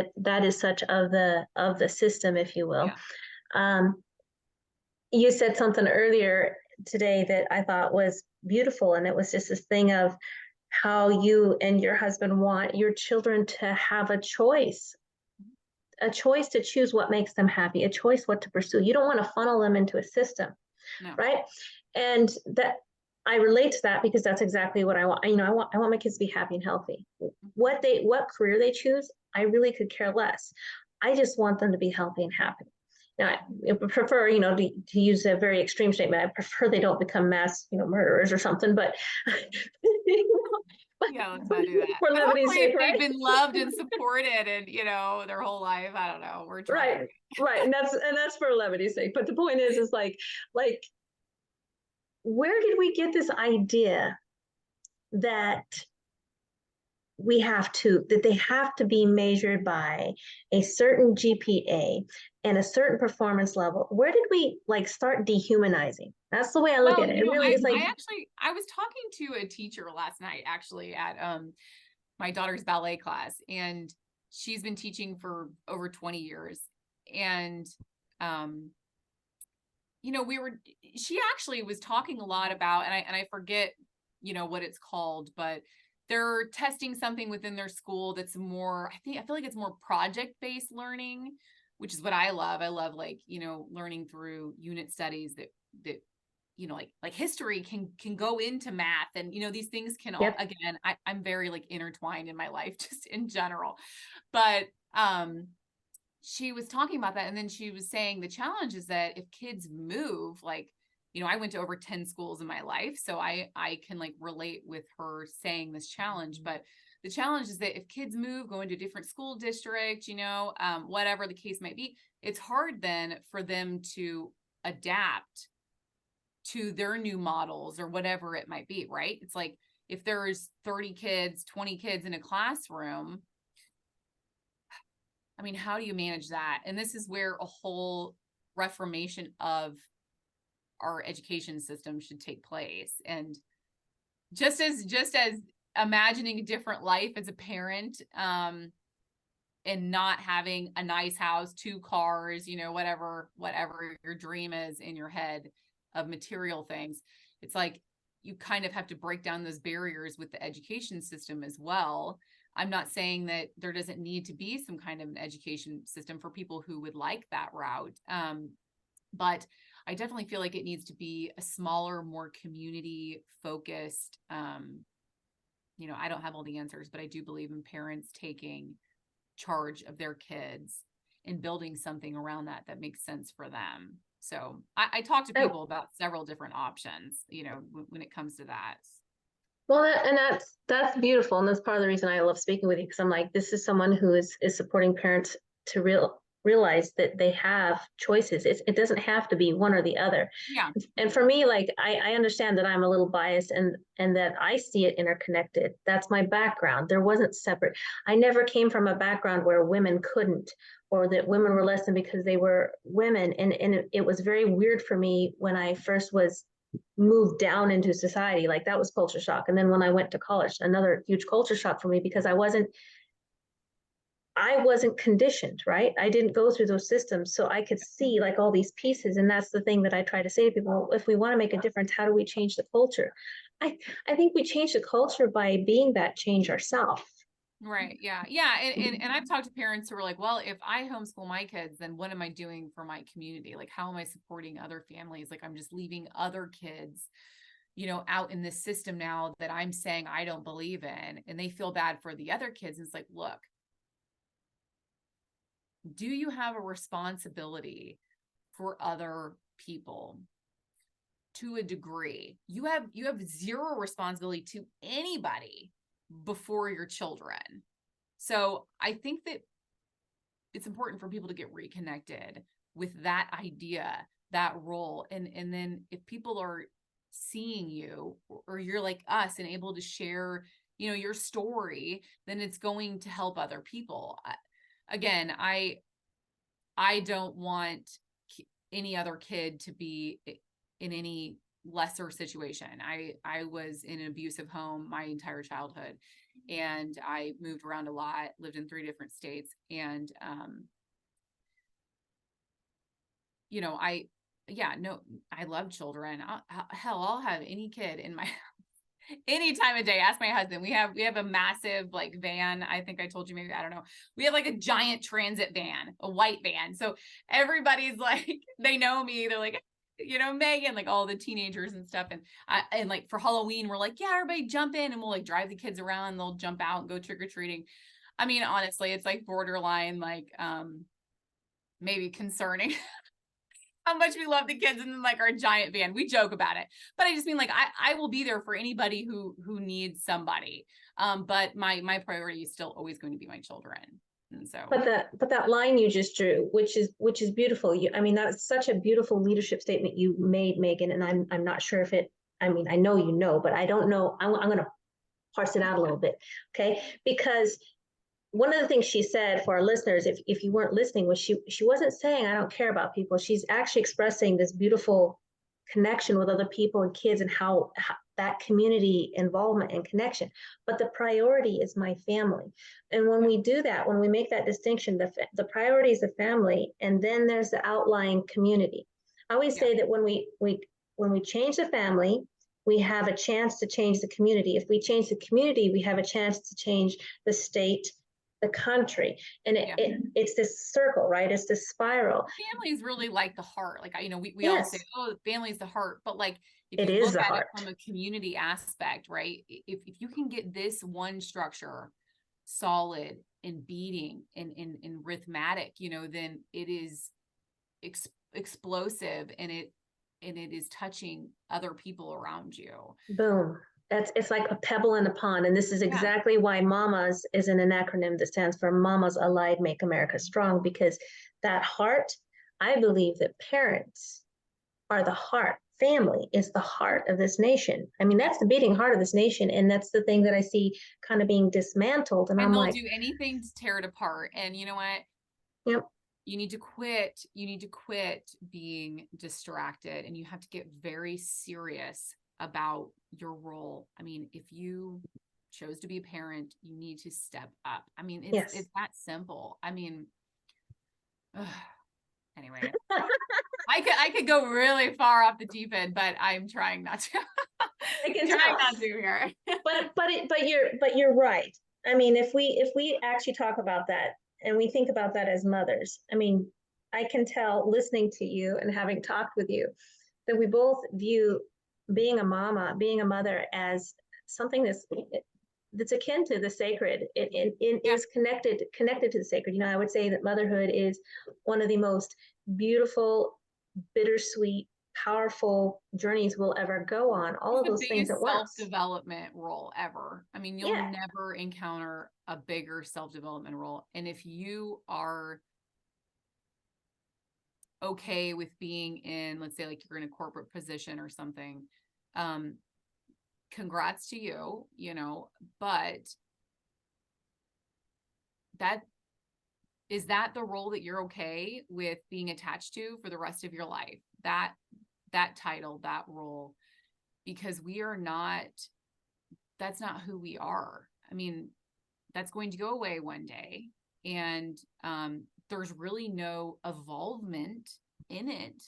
of the system, if you will. Yeah. You said something earlier today that I thought was beautiful, and it was just this thing of how you and your husband want your children to have a choice to choose what makes them happy, a choice what to pursue. You don't want to funnel them into a system. No. Right? And that I relate to that, because that's exactly what I want. I want my kids to be happy and healthy. What career they choose, I really could care less. I just want them to be healthy and happy. Now, I prefer, to use a very extreme statement, I prefer they don't become mass, murderers or something, but yeah, let's not do that. For levity's sake, right? They've been loved and supported, and their whole life. I don't know. We're trying. Right, and that's for levity's sake. But the point is like, where did we get this idea that they have to be measured by a certain GPA and a certain performance level? Where did we start dehumanizing? That's the way I look at it. It really is like, I was talking to a teacher last night, actually, at my daughter's ballet class, and she's been teaching for over 20 years. And she actually was talking a lot about, and I forget what it's called, but they're testing something within their school that's more, I feel like it's more project-based learning, which is what I love. I love learning through unit studies that like history can go into math, and these things can all, Yep. again, I'm very like intertwined in my life just in general. But she was talking about that, and then she was saying the challenge is that if kids move, like, I went to over 10 schools in my life, so I can like relate with her saying this challenge. But the challenge is that if kids move, go into a different school district, whatever the case might be, it's hard then for them to adapt to their new models or whatever it might be, right? It's like if there's 30 kids, 20 kids in a classroom, I mean, how do you manage that? And this is where a whole reformation of our education system should take place. And just as imagining a different life as a parent, and not having a nice house, 2 cars, whatever your dream is in your head of material things, it's like you kind of have to break down those barriers with the education system as well. I'm not saying that there doesn't need to be some kind of an education system for people who would like that route. But I definitely feel like it needs to be a smaller, more community focused. I don't have all the answers, but I do believe in parents taking charge of their kids and building something around that makes sense for them. So I talk to people about several different options, when it comes to that. Well, that's beautiful, and that's part of the reason I love speaking with you, because I'm like, this is someone who is supporting parents to realize that they have choices. It doesn't have to be one or the other. Yeah. And for me, like I understand that I'm a little biased, and that I see it interconnected. That's my background. There wasn't separate. I never came from a background where women couldn't, or that women were less than because they were women. And it was very weird for me when I first was moved down into society. Like, that was culture shock. And then when I went to college, another huge culture shock for me, because I wasn't conditioned, right? I didn't go through those systems, so I could see like all these pieces. And that's the thing that I try to say to people: if we want to make a difference, how do we change the culture? I think we change the culture by being that change ourselves. Right. Yeah. Yeah. And I've talked to parents who are like, well, if I homeschool my kids, then what am I doing for my community? Like, how am I supporting other families? Like, I'm just leaving other kids, out in this system now that I'm saying I don't believe in, and they feel bad for the other kids. And it's like, look, do you have a responsibility for other people? To a degree, you have zero responsibility to anybody before your children. So I think that it's important for people to get reconnected with that idea, that role. And then if people are seeing you, or you're like us and able to share, your story, then it's going to help other people. Again, I don't want any other kid to be in any lesser situation. I was in an abusive home my entire childhood, and I moved around a lot, lived in 3 different states. And, I love children. I'll have any kid in my any time of day. Ask my husband. We have a massive like van. I think I told you, maybe, I don't know. We have like a giant transit van, a white van. So everybody's like, they know me. They're like, Megan, like all the teenagers and stuff. And like for Halloween, we're like, yeah, everybody jump in, and we'll like drive the kids around, and they'll jump out and go trick-or-treating. I mean, honestly, it's like borderline, like, maybe concerning how much we love the kids, and then like our giant van. We joke about it, but I just mean, like, I will be there for anybody who needs somebody. But my priority is still always going to be my children. And so, but that line you just drew, which is beautiful. I mean, that's such a beautiful leadership statement you made, Megan. And I'm not sure if it. I mean, I know, but I don't know. I'm going to parse it out a little bit, okay? Because one of the things she said, for our listeners, if you weren't listening, was she wasn't saying I don't care about people. She's actually expressing this beautiful connection with other people and kids, and how that community involvement and connection. But the priority is my family. And when we do that, when we make that distinction, the priority is the family, and then there's the outlying community. I always say that when we change the family, we have a chance to change the community. If we change the community, we have a chance to change the state, the country. And Yeah. it's this circle, right? It's this spiral. Family is really like the heart. Like, we all say, Yes, oh, family is the heart. But like, if it you is look the at it heart. from a community aspect, right? If you can get this one structure solid and beating and rhythmatic, then it is explosive, and it is touching other people around you. Boom. It's like a pebble in a pond. And this is Yeah. exactly why MAMAS is an acronym that stands for Mamas Allied Make America Strong, because that heart, I believe that parents are the heart. Family is the heart of this nation. I mean, that's the beating heart of this nation. And that's the thing that I see kind of being dismantled. And And I'm they'll like, do anything to tear it apart. And you know what? yep. You need to quit being distracted, and you have to get very serious about your role. I mean, if you chose to be a parent, you need to step up. I mean, Yes. it's that simple. I mean, anyway, I could go really far off the deep end, but I'm trying not to. I can trying tell. not to here. but you're right. I mean, if we actually talk about that and we think about that as mothers, I mean, I can tell listening to you and having talked with you that we both view being a mama, being a mother as something that's akin to the sacred. It Yeah. is connected to the sacred. I would say that motherhood is one of the most beautiful, bittersweet, powerful journeys we'll ever go on. All of The those things biggest at once. self-development role ever. I mean, you'll Yeah. never encounter a bigger self-development role. And if you are okay with being in, let's say, like you're in a corporate position or something, congrats to you, but is that the role that you're okay with being attached to for the rest of your life? That title, that role, because that's not who we are. I mean, that's going to go away one day. And there's really no evolvement in it.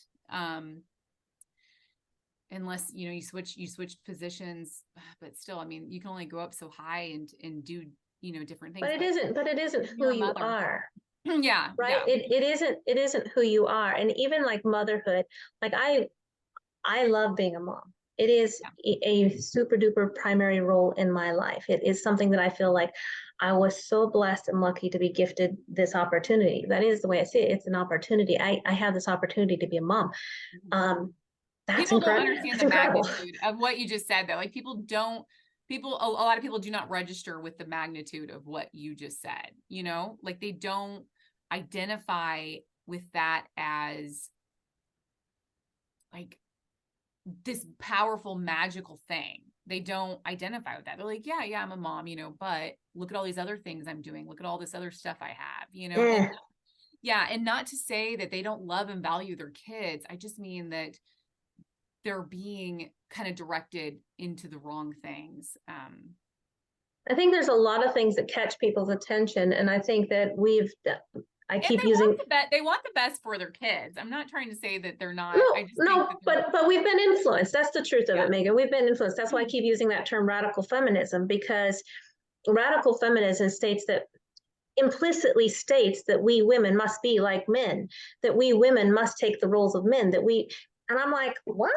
Unless, you switch positions, but still, I mean, you can only go up so high and do, different things. But it isn't who you are. Yeah. Right. Yeah. It isn't who you are. And even like motherhood, like I love being a mom. It is a super duper primary role in my life. It is something that I feel like I was so blessed and lucky to be gifted this opportunity. That is the way I see it. It's an opportunity. I have this opportunity to be a mom. That's People don't incredible. understand That's the incredible. magnitude of what you just said, though. Like, a lot of people do not register with the magnitude of what you just said, like they don't identify with that as like this powerful, magical thing. They don't identify with that. They're like, yeah, I'm a mom, but look at all these other things I'm doing. Look at all this other stuff I have, and yeah. And not to say that they don't love and value their kids. I just mean that they're being kind of directed into the wrong things. I think there's a lot of things that catch people's attention. And I think that I keep they using they want the best for their kids. I'm not trying to say that they're not. no, I just no, think that but we've been influenced. That's the truth of yeah. it, Megan. We've been influenced. That's why I keep using that term radical feminism, because radical feminism implicitly states that we women must be like men, that we women must take the roles of men, and I'm like, what?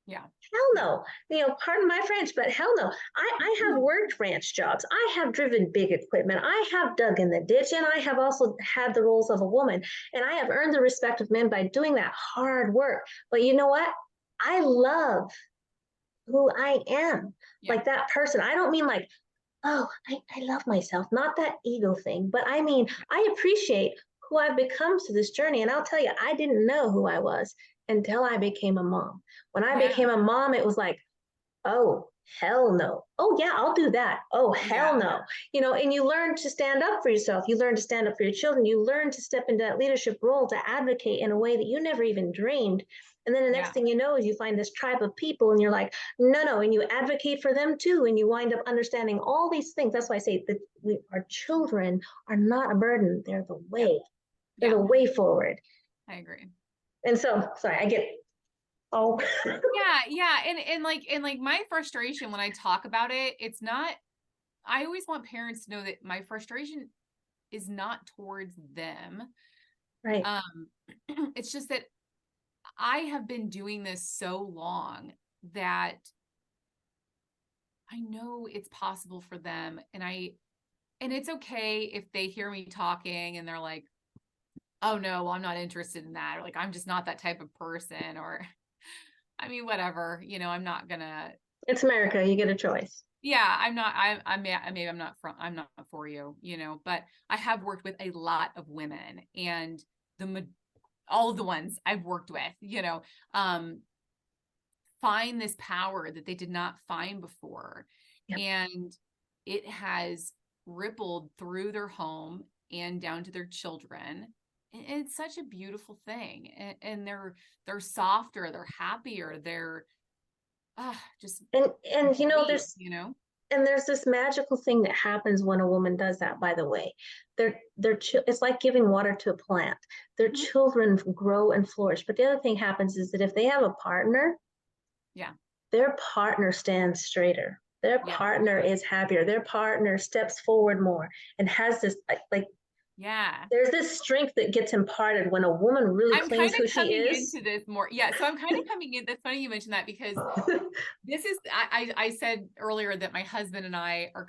Yeah. Hell no. Pardon my French, but hell no. I have worked ranch jobs. I have driven big equipment. I have dug in the ditch, and I have also had the roles of a woman. And I have earned the respect of men by doing that hard work. But you know what? I love who I am, like that person. I don't mean like, oh, I love myself, not that ego thing, but I mean, I appreciate who I've become through this journey. And I'll tell you, I didn't know who I was until I became a mom. When I became a mom, it was like, oh, hell no. Oh, yeah, I'll do that. Oh, hell no. And you learn to stand up for yourself. You learn to stand up for your children. You learn to step into that leadership role to advocate in a way that you never even dreamed. And then the next thing you know is you find this tribe of people and you're like, no. And you advocate for them too. And you wind up understanding all these things. That's why I say that our children are not a burden. They're the way. They're the way forward. I agree. And so, sorry, I get yeah. And like my frustration when I talk about it, it's not, I always want parents to know that my frustration is not towards them. Right. It's just that I have been doing this so long that I know it's possible for them. And it's okay if they hear me talking and they're like, oh no, well, I'm not interested in that. Or like, I'm just not that type of person, or I mean, whatever, I'm not gonna, It's America. You get a choice. yeah, I'm not, maybe I'm not for you, but I have worked with a lot of women, and all of the ones I've worked with, find this power that they did not find before. Yep. And it has rippled through their home and down to their children. And it's such a beautiful thing. And they're softer, they're happier, they're just And great, there's this magical thing that happens when a woman does that, by the way. It's like giving water to a plant. Their Mhm. children grow and flourish. But the other thing happens is that if they have a partner, Yeah. their partner stands straighter. Their Yeah. partner is happier. Their partner steps forward more and has this Yeah. there's this strength that gets imparted when a woman really I'm claims kind who of she coming is. into this more. Yeah. So I'm kind of coming in. That's funny you mentioned that, because this is, I said earlier that my husband and I are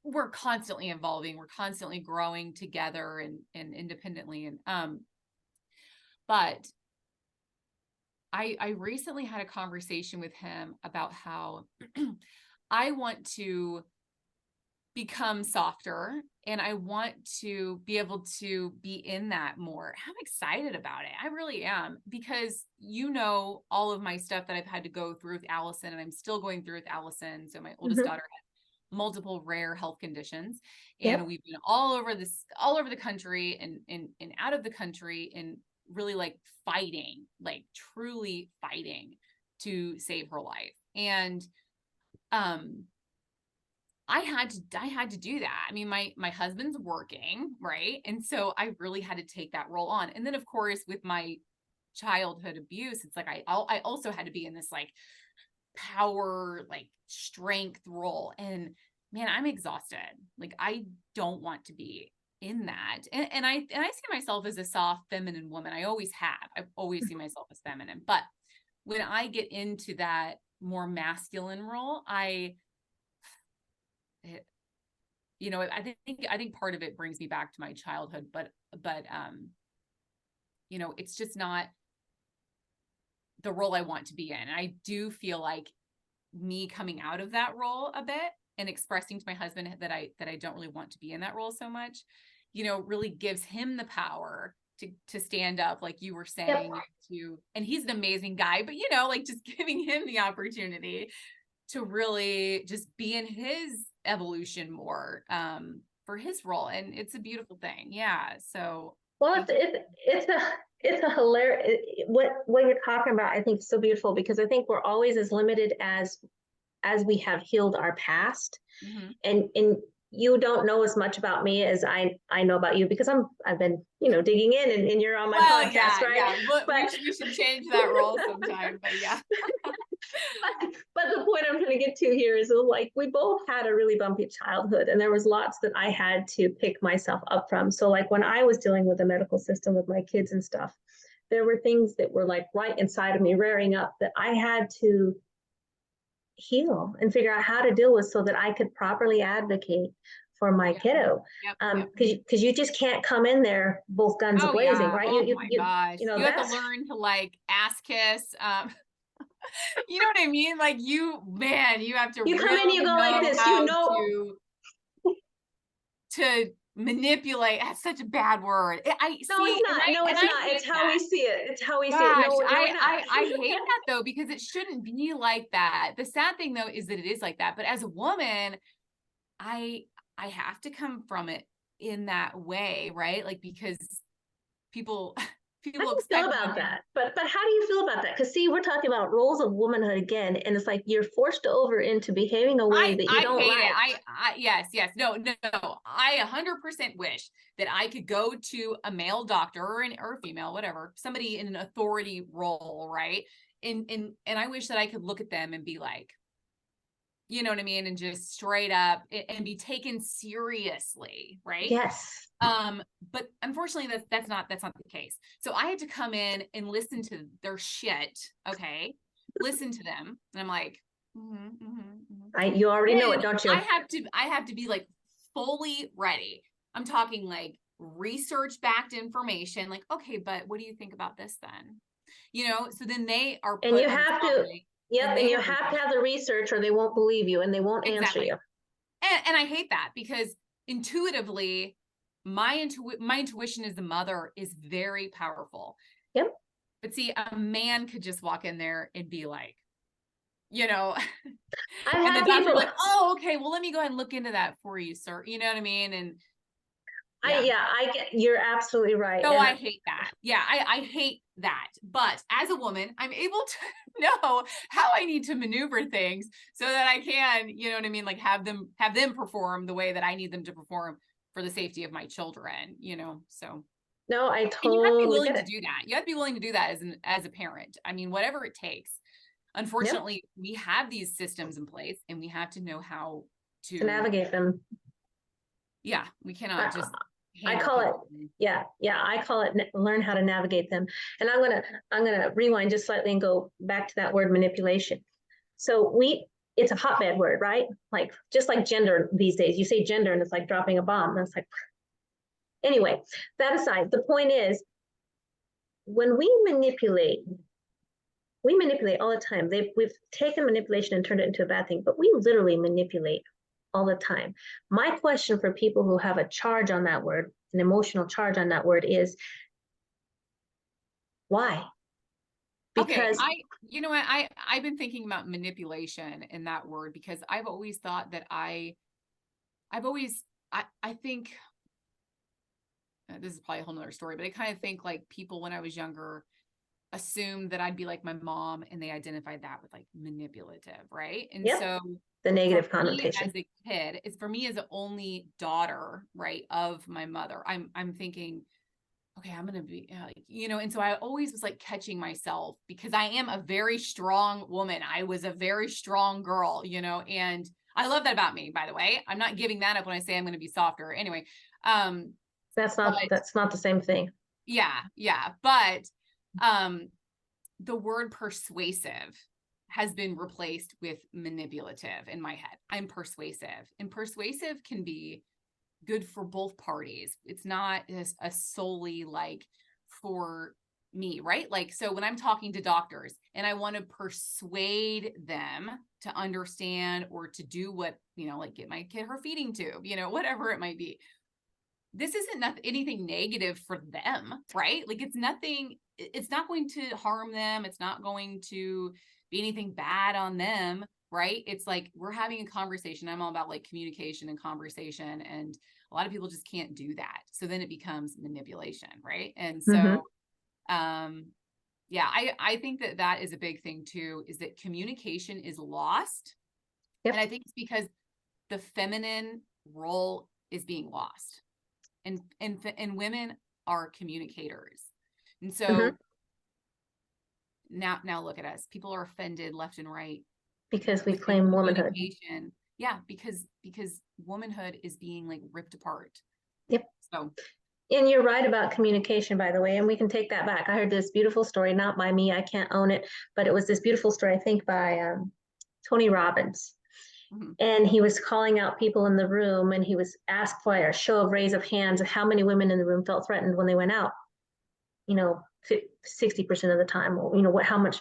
we're constantly evolving. We're constantly growing together and independently. But I recently had a conversation with him about how I want to become softer, and I want to be able to be in that more. I'm excited about it. I really am, because all of my stuff that I've had to go through with Allison, and I'm still going through with Allison. So my oldest daughter had multiple rare health conditions, and Yep. we've been all over the country and out of the country, and really fighting, truly fighting to save her life. And I had to do that. I mean, my husband's working, right? And so I really had to take that role on. And then of course, with my childhood abuse, it's I also had to be in this power, strength role. And man, I'm exhausted. I don't want to be in that. And I see myself as a soft, feminine woman. I always have. I've always seen myself as feminine. But when I get into that more masculine role, I think part of it brings me back to my childhood, but it's just not the role I want to be in. And I do feel like me coming out of that role a bit and expressing to my husband that I don't really want to be in that role so much, really gives him the power to stand up, like you were saying, and he's an amazing guy, but just giving him the opportunity to really just be in his evolution more, for his role. And it's a beautiful thing. Yeah. So Well, it's a hilarious what you're talking about. I think is so beautiful, because I think we're always as limited as we have healed our past, and you don't know as much about me as I know about you, because I've been digging in, and you're on my podcast, right? Yeah, but But we should change that role sometime. But yeah. but the point I'm trying to get to here is we both had a really bumpy childhood, and there was lots that I had to pick myself up from. So when I was dealing with the medical system with my kids and stuff, there were things that were right inside of me rearing up that I had to heal and figure out how to deal with, so that I could properly advocate for my kiddo. Because you just can't come in there both guns blazing, right? Oh my gosh. You have to learn to ass kiss. You know what I mean? You have to you come really in, you go like this, to manipulate. That's such a bad word. No, it's not. It's how we see it. It's how we see it. No, I hate that though, because it shouldn't be like that. The sad thing though is that it is like that. But as a woman, I have to come from it in that way, right? Because people how do you feel about that? But how do you feel about that? Because see, we're talking about roles of womanhood again, and it's you're forced over into behaving a way that you don't hate like. Yes, no. I 100% wish that I could go to a male doctor or a female, whatever, somebody in an authority role, right? And I wish that I could look at them and be like, you know what I mean? And just straight up and be taken seriously, right? Yes. But unfortunately that's not the case. So I had to come in and listen to their shit, okay? Listen to them. And I'm like, You already know it, then don't you? I have to be like fully ready. I'm talking like research backed information, like, okay, but what do you think about this then? You know, so then they are And put you on the have to, spotlight yep, and and they you are have to have the research or they won't believe you and they won't answer exactly. you. And I hate that because intuitively, my intuition as a mother is very powerful. Yep. But see, a man could just walk in there and be like, you know, I've and the had doctor people, like, oh, okay, well, let me go ahead and look into that for you, sir. You know what I mean? And yeah. I get, you're absolutely right. So And I hate that. Yeah, I hate that. But as a woman, I'm able to know how I need to maneuver things so that I can, you know what I mean, like have them perform the way that I need them to perform for the safety of my children, you know. So no, I and you have to be totally willing get to it. do that. You have to be willing to do that as a parent. I mean, whatever it takes. Yep. Unfortunately, we have these systems in place and we have to know how To to, navigate them. yeah, we cannot just I handle call it, people. I call it learn how to navigate them. And I'm gonna rewind just slightly and go back to that word manipulation. So it's a hotbed word, right? Like just like gender these days, you say gender and it's like dropping a bomb. And it's like, anyway, that aside, the point is when we manipulate all the time. We've taken manipulation and turned it into a bad thing, but we literally manipulate all the time. My question for people who have a charge on that word, an emotional charge on that word, is why? Okay, Because you know what, I've been thinking about manipulation in that word because I've always thought that I've always I think this is probably a whole nother story, but I kind of think like people when I was younger assumed that I'd be like my mom and they identified that with like manipulative, right? And yep, so the for negative me as connotation. a kid, it's for me as the only daughter, right, of my mother, I'm thinking, okay, I'm going to be, you know, and so I always was like catching myself because I am a very strong woman. I was a very strong girl, you know, and I love that about me, by the way. I'm not giving that up when I say I'm going to be softer. Anyway, but That's not the same thing. yeah. But the word persuasive has been replaced with manipulative in my head. I'm persuasive, and persuasive can be good for both parties. It's not a solely like for me, right? Like, so when I'm talking to doctors and I want to persuade them to understand or to do what, you know, like get my kid her feeding tube, you know, whatever it might be. This isn't anything negative for them, right? Like it's not going to harm them. It's not going to be anything bad on them, right? It's like we're having a conversation. I'm all about like communication and conversation, and a lot of people just can't do that. So then it becomes manipulation, right? And Mm-hmm. so yeah, I think that is a big thing too, is that communication is lost. Yep. And I think it's because the feminine role is being lost, and women are communicators. And so Mm-hmm. now look at us. People are offended left and right Because we within claim womanhood. communication. Yeah, because womanhood is being like ripped apart. Yep. So And you're right about communication, by the way, and we can take that back. I heard this beautiful story, not by me, I can't own it, but it was this beautiful story, I think, by Tony Robbins. And he was calling out people in the room, and he was asked for a show of raise of hands of how many women in the room felt threatened when they went out. You know, 60% of the time, you know, how much,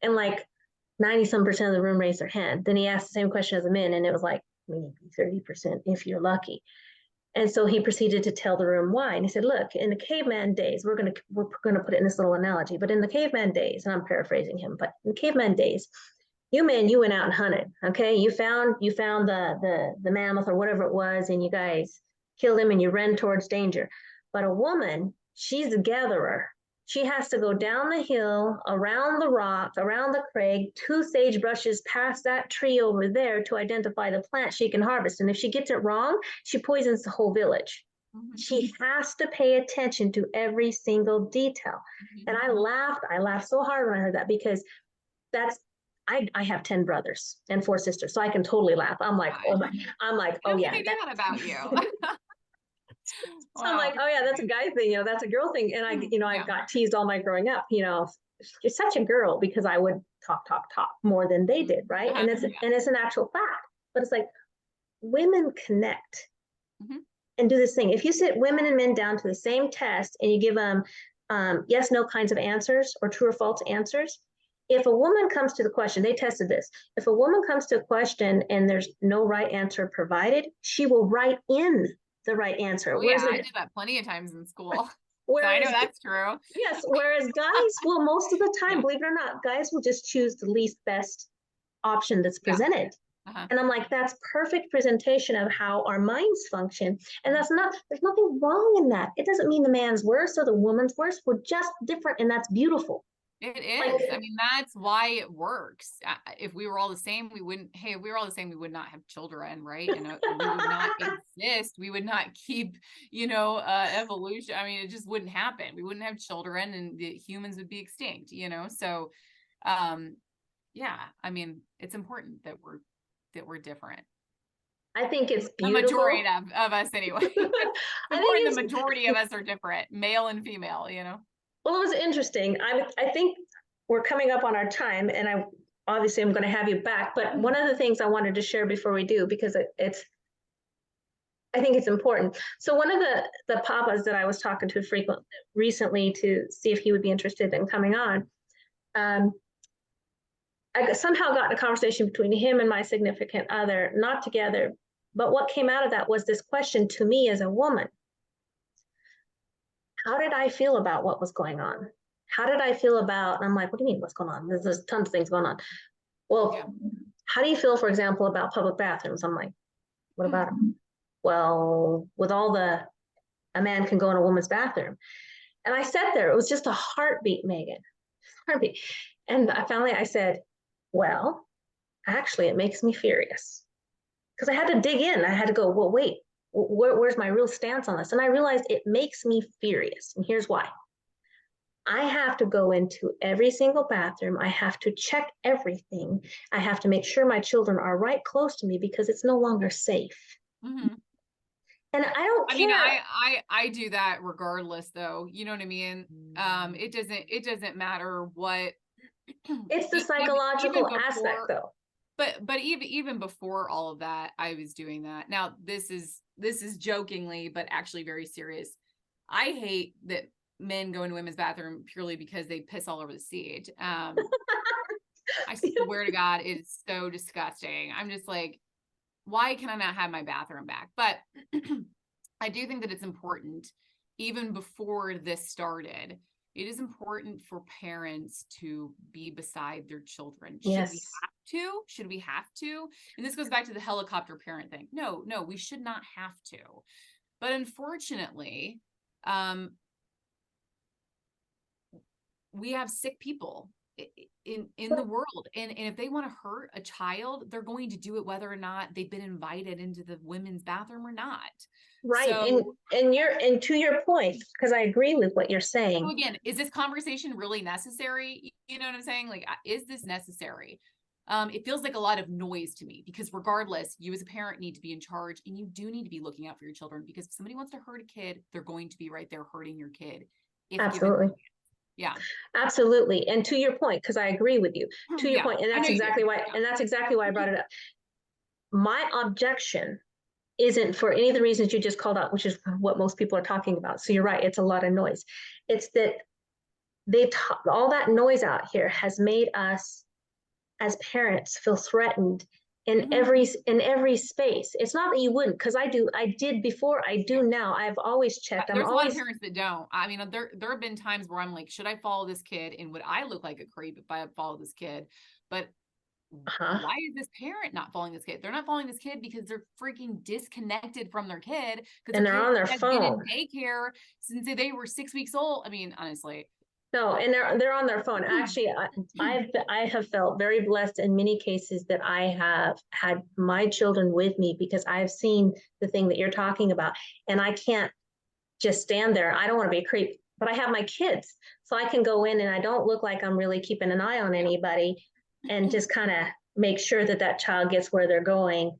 and like 90 some percent of the room raised their hand. Then he asked the same question as the men, and it was like maybe 30% if you're lucky. And so he proceeded to tell the room why. And he said, look, in the caveman days, we're gonna put it in this little analogy, but in the caveman days, and I'm paraphrasing him, but in the caveman days, you men, you went out and hunted. Okay. You found the mammoth or whatever it was, and you guys killed him and you ran towards danger. But a woman, she's the gatherer. She has to go down the hill, around the rock, around the crag, 2 sagebrushes past that tree over there to identify the plant she can harvest. And if she gets it wrong, she poisons the whole village. She has to pay attention to every single detail. And I laughed so hard when I heard that, because that's I have 10 brothers and 4 sisters, so I can totally laugh. I'm like, oh my, I'm like, I oh don't yeah. think I knew that about you. So I'm like, Wow. oh yeah, that's a guy thing, that's a girl thing. And I, I Yeah. got teased all my growing up, you're such a girl, because I would talk more than they did, right? And Yeah. it's an actual fact. But it's like, women connect Mhm. and do this thing. If you sit women and men down to the same test and you give them yes, no kinds of answers or true or false answers, if a woman comes to the question, they tested this. If a woman comes to a question and there's no right answer provided, she will write in the right answer. Oh yeah, I did that plenty of times in school. So I know that's true. Yes, whereas guys will, most of the time, Yeah. believe it or not, guys will just choose the least best option that's Yeah. presented. And I'm like, that's perfect presentation of how our minds function. And there's nothing wrong in that. It doesn't mean the man's worse or the woman's worse. We're just different, and that's beautiful. It is. I mean, that's why it works. If we were all the same, we wouldn't. Hey, if we were all the same, we would not have children, right? And we would not exist. We would not keep, evolution. I mean, it just wouldn't happen. We wouldn't have children, and the humans would be extinct. So, yeah. I mean, it's important that we're different. I think it's The beautiful. majority of us, anyway. I think the majority of us are different, male and female. Well, it was interesting. I think we're coming up on our time, and I'm going to have you back. But one of the things I wanted to share before we do, because I think it's important. So one of the papas that I was talking to recently to see if he would be interested in coming on, I somehow got in a conversation between him and my significant other, not together. But what came out of that was this question to me as a woman. How did I feel about what was going on? How did I feel about, and I'm like, what do you mean what's going on? There's tons of things going on. Well, yeah. How do you feel, for example, about public bathrooms? I'm like, what about them? Well, with all a man can go in a woman's bathroom. And I sat there, it was just a heartbeat, Megan, heartbeat. And finally I said, well, actually it makes me furious. Because I had to dig in. I had to go, well, wait, where's my real stance on this? And I realized it makes me furious. And here's why. I have to go into every single bathroom. I have to check everything. I have to make sure my children are right close to me because it's no longer safe. Mm-hmm. And I don't care. I mean, I do that regardless, though. You know what I mean? It doesn't matter what. It's the psychological aspect, though. But even before all of that, I was doing that. Now, this is jokingly, but actually very serious. I hate that men go into women's bathroom purely because they piss all over the seat. I swear to God, it is so disgusting. I'm just like, why can I not have my bathroom back? But I do think that it's important, even before this started, it is important for parents to be beside their children. Yes. Should we have to? And this goes back to the helicopter parent thing. No, we should not have to. But unfortunately, we have sick people in the world, and if they want to hurt a child, they're going to do it whether or not they've been invited into the women's bathroom or not. Right. So, and to your point, because I agree with what you're saying. So again, is this conversation really necessary? You know what I'm saying? Like, is this necessary? It feels like a lot of noise to me, because regardless, you as a parent need to be in charge, and you do need to be looking out for your children, because if somebody wants to hurt a kid, they're going to be right there hurting your kid. Absolutely. Yeah, absolutely. And to your point, because I agree with you, to your point, and that's exactly why, and that's exactly why I brought it up. My objection isn't for any of the reasons you just called out, which is what most people are talking about. So you're right, it's a lot of noise. It's that all that noise out here has made us as parents feel threatened in every space. It's not that you wouldn't, because I did before, I do now. I've always checked. There's a lot of parents that don't. I mean, there have been times where I'm like, should I follow this kid? And would I look like a creep if I follow this kid? But why is this parent not following this kid? They're not following this kid because they're freaking disconnected from their kid. And they're on their phone. Been in daycare since they were 6 weeks old. I mean, honestly. No, and they're on their phone. Actually, I have felt very blessed in many cases that I have had my children with me, because I've seen the thing that you're talking about, and I can't just stand there. I don't want to be a creep, but I have my kids, so I can go in and I don't look like I'm really keeping an eye on anybody. and just kind of make sure that that child gets where they're going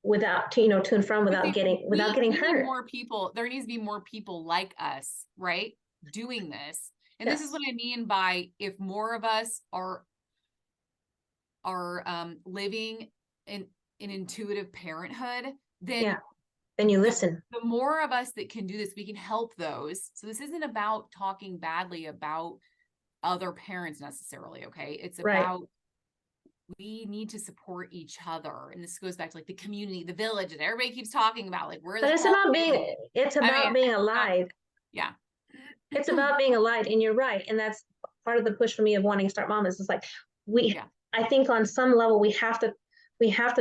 without, to and from, without getting hurt. More people, there needs to be more people like us, right? Doing this. And Yes. this is what I mean by, if more of us are living in intuitive parenthood, then you listen. The more of us that can do this, we can help those. So this isn't about talking badly about other parents necessarily. Okay. It's about, we need to support each other. And this goes back to like the community, the village that everybody keeps talking about. Like, but it's about being alive. Yeah. It's about being alive. And you're right. And that's part of the push for me of wanting to start Mamas. It's like, I think on some level we have to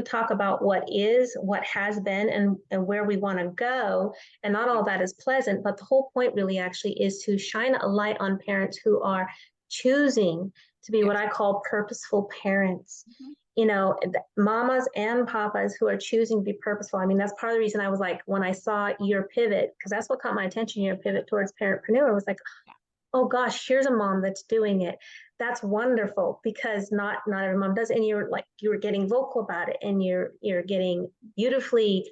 talk about what is, what has been, and where we want to go. And not all that is pleasant, but the whole point really actually is to shine a light on parents who are choosing to be what I call purposeful parents. Mamas and papas who are choosing to be purposeful. I mean, that's part of the reason I was like, when I saw your pivot, because that's what caught my attention, your pivot towards Parent-preneur, was like, oh gosh, here's a mom that's doing it. That's wonderful, because not every mom does. And you were getting vocal about it, and you're getting beautifully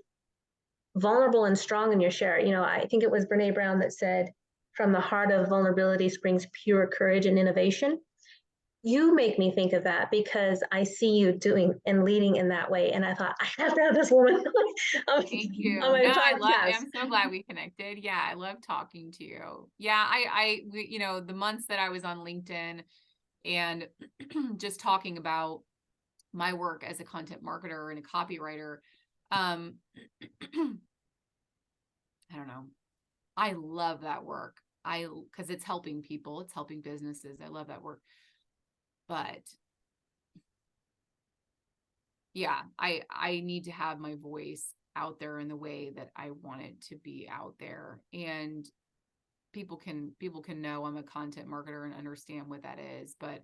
vulnerable and strong in your share. I think it was Brene Brown that said, from the heart of vulnerability springs pure courage and innovation. You make me think of that, because I see you doing and leading in that way. And I thought, I have to have this woman. Thank you. I'm so glad we connected. Yeah. I love talking to you. Yeah. The months that I was on LinkedIn and just talking about my work as a content marketer and a copywriter, I don't know. I love that work. Because it's helping people, it's helping businesses. I love that work. But yeah, I need to have my voice out there in the way that I want it to be out there. And people can know I'm a content marketer and understand what that is. But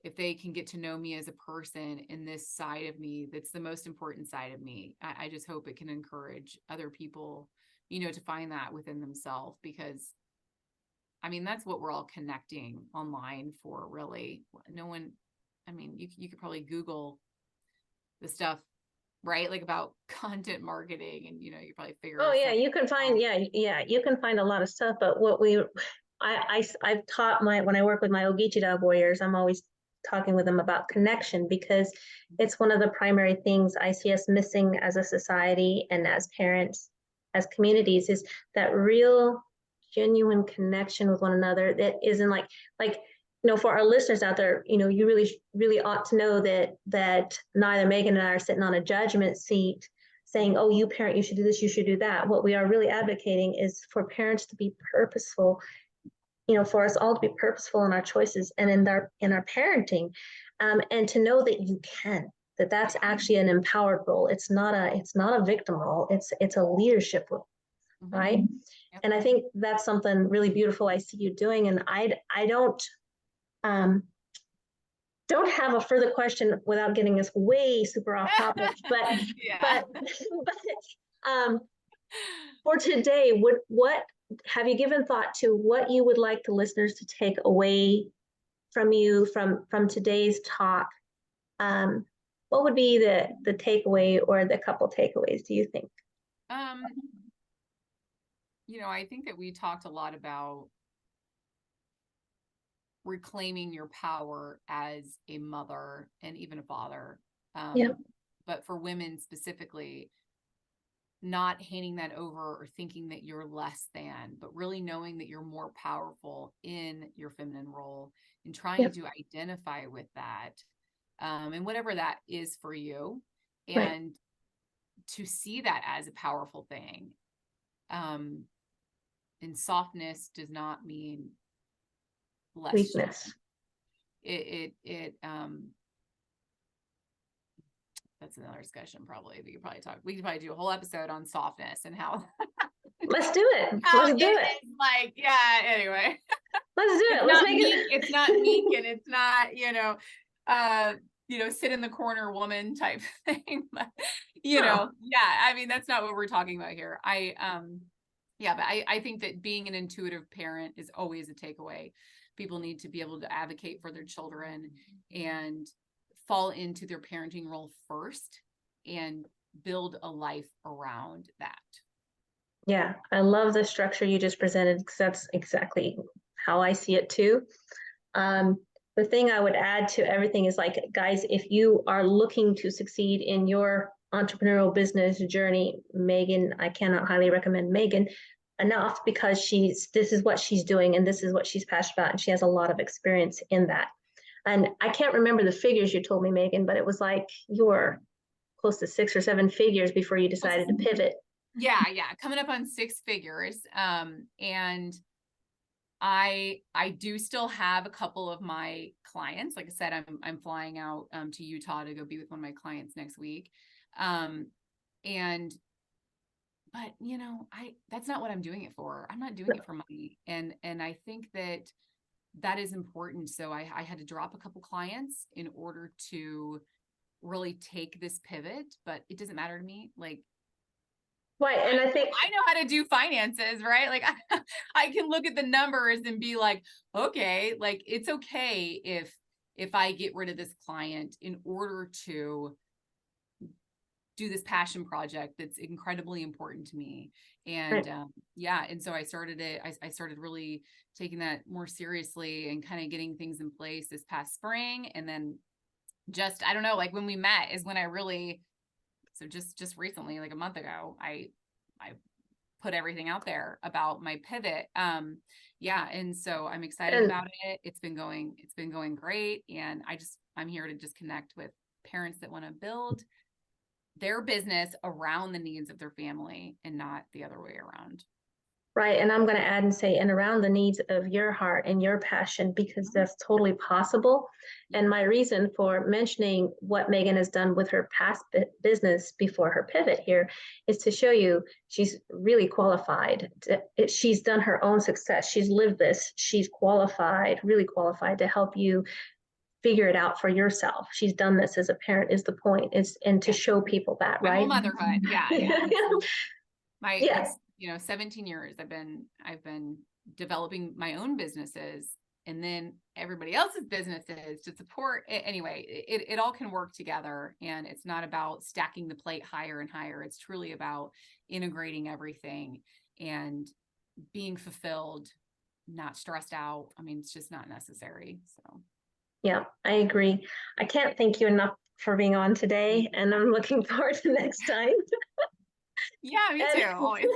if they can get to know me as a person in this side of me, that's the most important side of me. I just hope it can encourage other people, to find that within themselves, because I mean, that's what we're all connecting online for, really. No one, I mean, you could probably Google the stuff, right? Like about content marketing, and, you probably figure. Oh yeah, you can find, you can find a lot of stuff. But I've taught when I work with my Ogeechee warriors, I'm always talking with them about connection, because it's one of the primary things I see us missing as a society and as parents, as communities, is that real genuine connection with one another that isn't like for our listeners out there, you really ought to know that neither Megan and I are sitting on a judgment seat saying, oh, you parent, you should do this, you should do that. What we are really advocating is for parents to be purposeful, for us all to be purposeful in our choices and in our parenting, and to know that you can, that's actually an empowered role. It's not a victim role. It's a leadership role. Right. Yep. And I think that's something really beautiful I see you doing. And I don't have a further question without getting us way super off topic, but for today, what have you given thought to what you would like the listeners to take away from you from today's talk? What would be the takeaway, or the couple takeaways, do you think? I think that we talked a lot about reclaiming your power as a mother and even a father. But for women specifically, not handing that over or thinking that you're less than, but really knowing that you're more powerful in your feminine role, and trying to identify with that, and whatever that is for you, and to see that as a powerful thing. And softness does not mean less weakness. That's another discussion probably. We could probably do a whole episode on softness and how. Let's do it. Let's do it. Like, anyway. Let's do it. Let's make it. It's not meek, and it's not, sit in the corner woman type thing. But, I mean, that's not what we're talking about here. But I think that being an intuitive parent is always a takeaway. People need to be able to advocate for their children and fall into their parenting role first and build a life around that. Yeah, I love the structure you just presented because that's exactly how I see it too. The thing I would add to everything is like, guys, if you are looking to succeed in your entrepreneurial business journey, Megan, I cannot highly recommend Megan enough because this is what she's doing and this is what she's passionate about, and she has a lot of experience in that. And I can't remember the figures you told me, Megan, but it was like you were close to 6 or 7 figures before you decided to pivot. Yeah, coming up on 6 figures. And I do still have a couple of my clients. Like I said, I'm flying out to Utah to go be with one of my clients next week. But you know, that's not what I'm doing it for. I'm not doing it for money. And I think that is important. So I had to drop a couple clients in order to really take this pivot, but it doesn't matter to me. Like, right. And I think I know how to do finances, right? Like I can look at the numbers and be like, okay, like it's okay if I get rid of this client in order to do this passion project that's incredibly important to me. And right. and so I started it. I started really taking that more seriously and kind of getting things in place this past spring. And then just, I don't know, like when we met is when I really, so just recently, like a month ago, I put everything out there about my pivot. And so I'm excited about it. It's been going great. And I'm here to just connect with parents that want to build their business around the needs of their family and not the other way around. Right. And I'm going to add and say, and around the needs of your heart and your passion, because that's totally possible. And my reason for mentioning what Megan has done with her past business before her pivot here is to show you she's really qualified. She's done her own success. She's lived this. She's qualified, really qualified to help you figure it out for yourself. She's done this as a parent is the point, and to show people that, my right? whole motherhood. It's 17 years I've been developing my own businesses and then everybody else's businesses to support it. Anyway, it all can work together, and it's not about stacking the plate higher and higher. It's truly about integrating everything and being fulfilled, not stressed out. I mean, it's just not necessary. So yeah, I agree. I can't thank you enough for being on today, and I'm looking forward to next time. Yeah, me too. Always.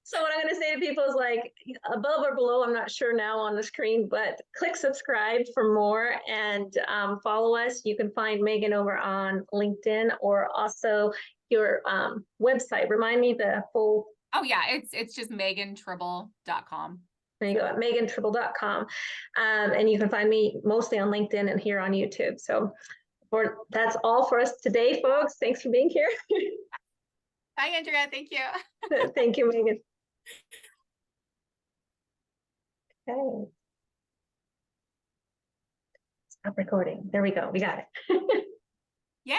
So what I'm going to say to people is like above or below, I'm not sure now on the screen, but click subscribe for more and follow us. You can find Megan over on LinkedIn or also your website. Remind me the full. Oh yeah, it's just megantribble.com. There you go, megantribble.com. And you can find me mostly on LinkedIn and here on YouTube. So that's all for us today, folks. Thanks for being here. Bye, Andrea. Thank you. Thank you, Megan. Okay. Stop recording. There we go. We got it. Yay.